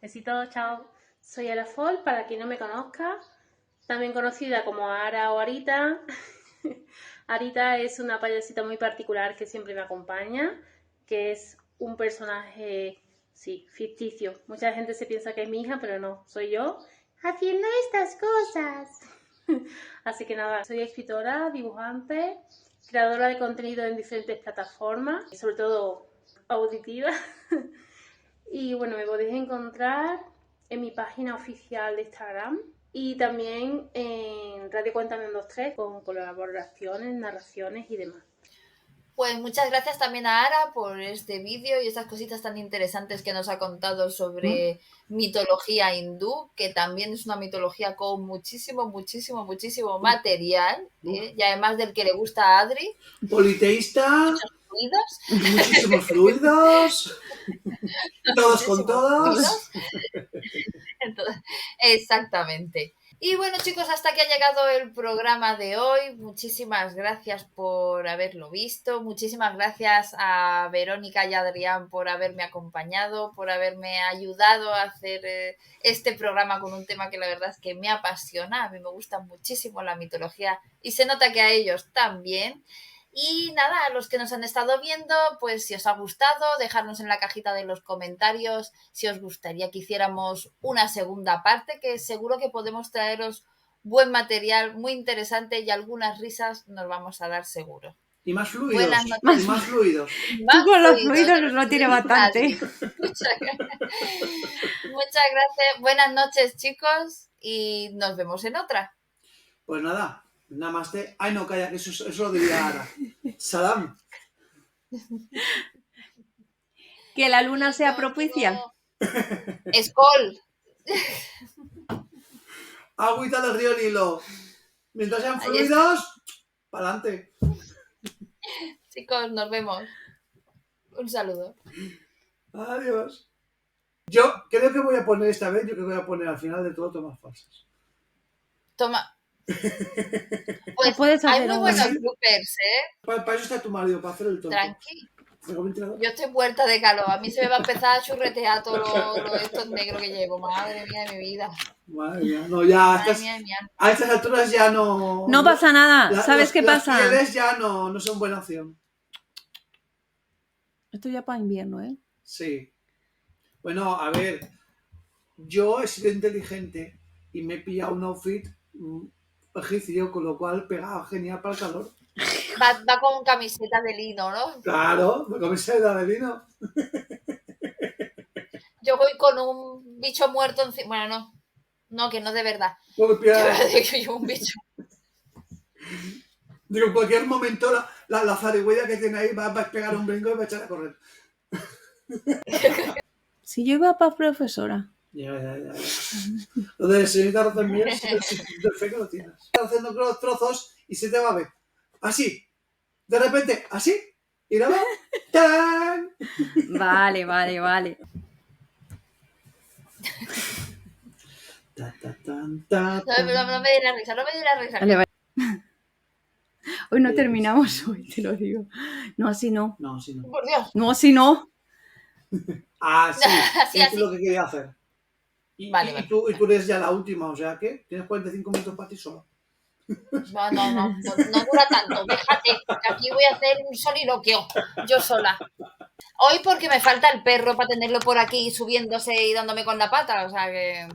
Besitos, chao. Soy Ala Fol, para quien no me conozca, también conocida como Ara o Arita. Arita es una payasita muy particular que siempre me acompaña, que es un personaje, sí, ficticio. Mucha gente se piensa que es mi hija, pero no, soy yo haciendo estas cosas. Así que nada, soy escritora, dibujante, creadora de contenido en diferentes plataformas, sobre todo auditiva. Y bueno, me podéis encontrar en mi página oficial de Instagram y también en Radio Cuéntame 123 con colaboraciones, narraciones y demás. Pues muchas gracias también a Ara por este vídeo y estas cositas tan interesantes que nos ha contado sobre mitología hindú, que también es una mitología con muchísimo material, y además del que le gusta a Adri. Politeísta. Muchos fluidos. Muchísimos fluidos. Todos con todos. Entonces, exactamente. Y bueno, chicos, hasta aquí ha llegado el programa de hoy. Muchísimas gracias por haberlo visto. Muchísimas gracias a Verónica y a Adrián por haberme acompañado, por haberme ayudado a hacer este programa con un tema que la verdad es que me apasiona. A mí me gusta muchísimo la mitología y se nota que a ellos también. Y nada, a los que nos han estado viendo, pues si os ha gustado, dejadnos en la cajita de los comentarios si os gustaría que hiciéramos una segunda parte, que seguro que podemos traeros buen material, muy interesante y algunas risas nos vamos a dar seguro. Y más fluidos. Buenas noches. Y más fluidos. Tú con los fluidos nos lo tiene bastante. Muchas gracias. Buenas noches, chicos, y nos vemos en otra. Pues nada. Namaste. Ay, no, calla, que eso lo diría Ara. Salam. Que la luna sea propicia. Skol. Agüita del río Nilo. Mientras sean fluidos, para adelante. Chicos, nos vemos. Un saludo. Adiós. Yo creo que voy a poner esta vez, yo creo que voy a poner al final de todo tomas falsas. Toma. Pues puedes hacer hay muy buenos bloopers, Para eso está tu marido, para hacer el tonto. Tranqui. Yo estoy muerta de calor. A mí se me va a empezar a churretear todo esto negro que llevo. Madre mía de mi vida. Madre mía, no, ya a estas alturas ya no... No pasa nada, ¿sabes qué pasa? Las pieles ya no son buena opción. Esto ya para invierno, ¿eh? Sí. Bueno, a ver, yo he sido inteligente y me he pillado un outfit egipcio, con lo cual pegaba genial para el calor. Va con camiseta de lino, ¿no? Claro, camiseta de lino. Yo voy con un bicho muerto encima. Bueno, no, que no de verdad. Yo un bicho. Digo, en cualquier momento la zarigüeya que tiene ahí va a pegar un brinco y va a echar a correr. Si yo iba para profesora. Ya. Lo de señorita Rosenmier, de fe que lo tienes. Estás haciendo los trozos y se te va a ver. Así. De repente, así. Y luego. ¡Tarán! Vale. No me dé la risa. Vale. Hoy no terminamos, hoy te lo digo. No, así no. No, así no. Por Dios. No, así no. Así. Así. Es lo que quería hacer. Vale. Y tú eres ya la última, o sea que tienes 45 minutos para ti solo. No dura tanto, déjate, que aquí voy a hacer un soliloquio, yo sola. Hoy porque me falta el perro para tenerlo por aquí subiéndose y dándome con la pata, o sea que...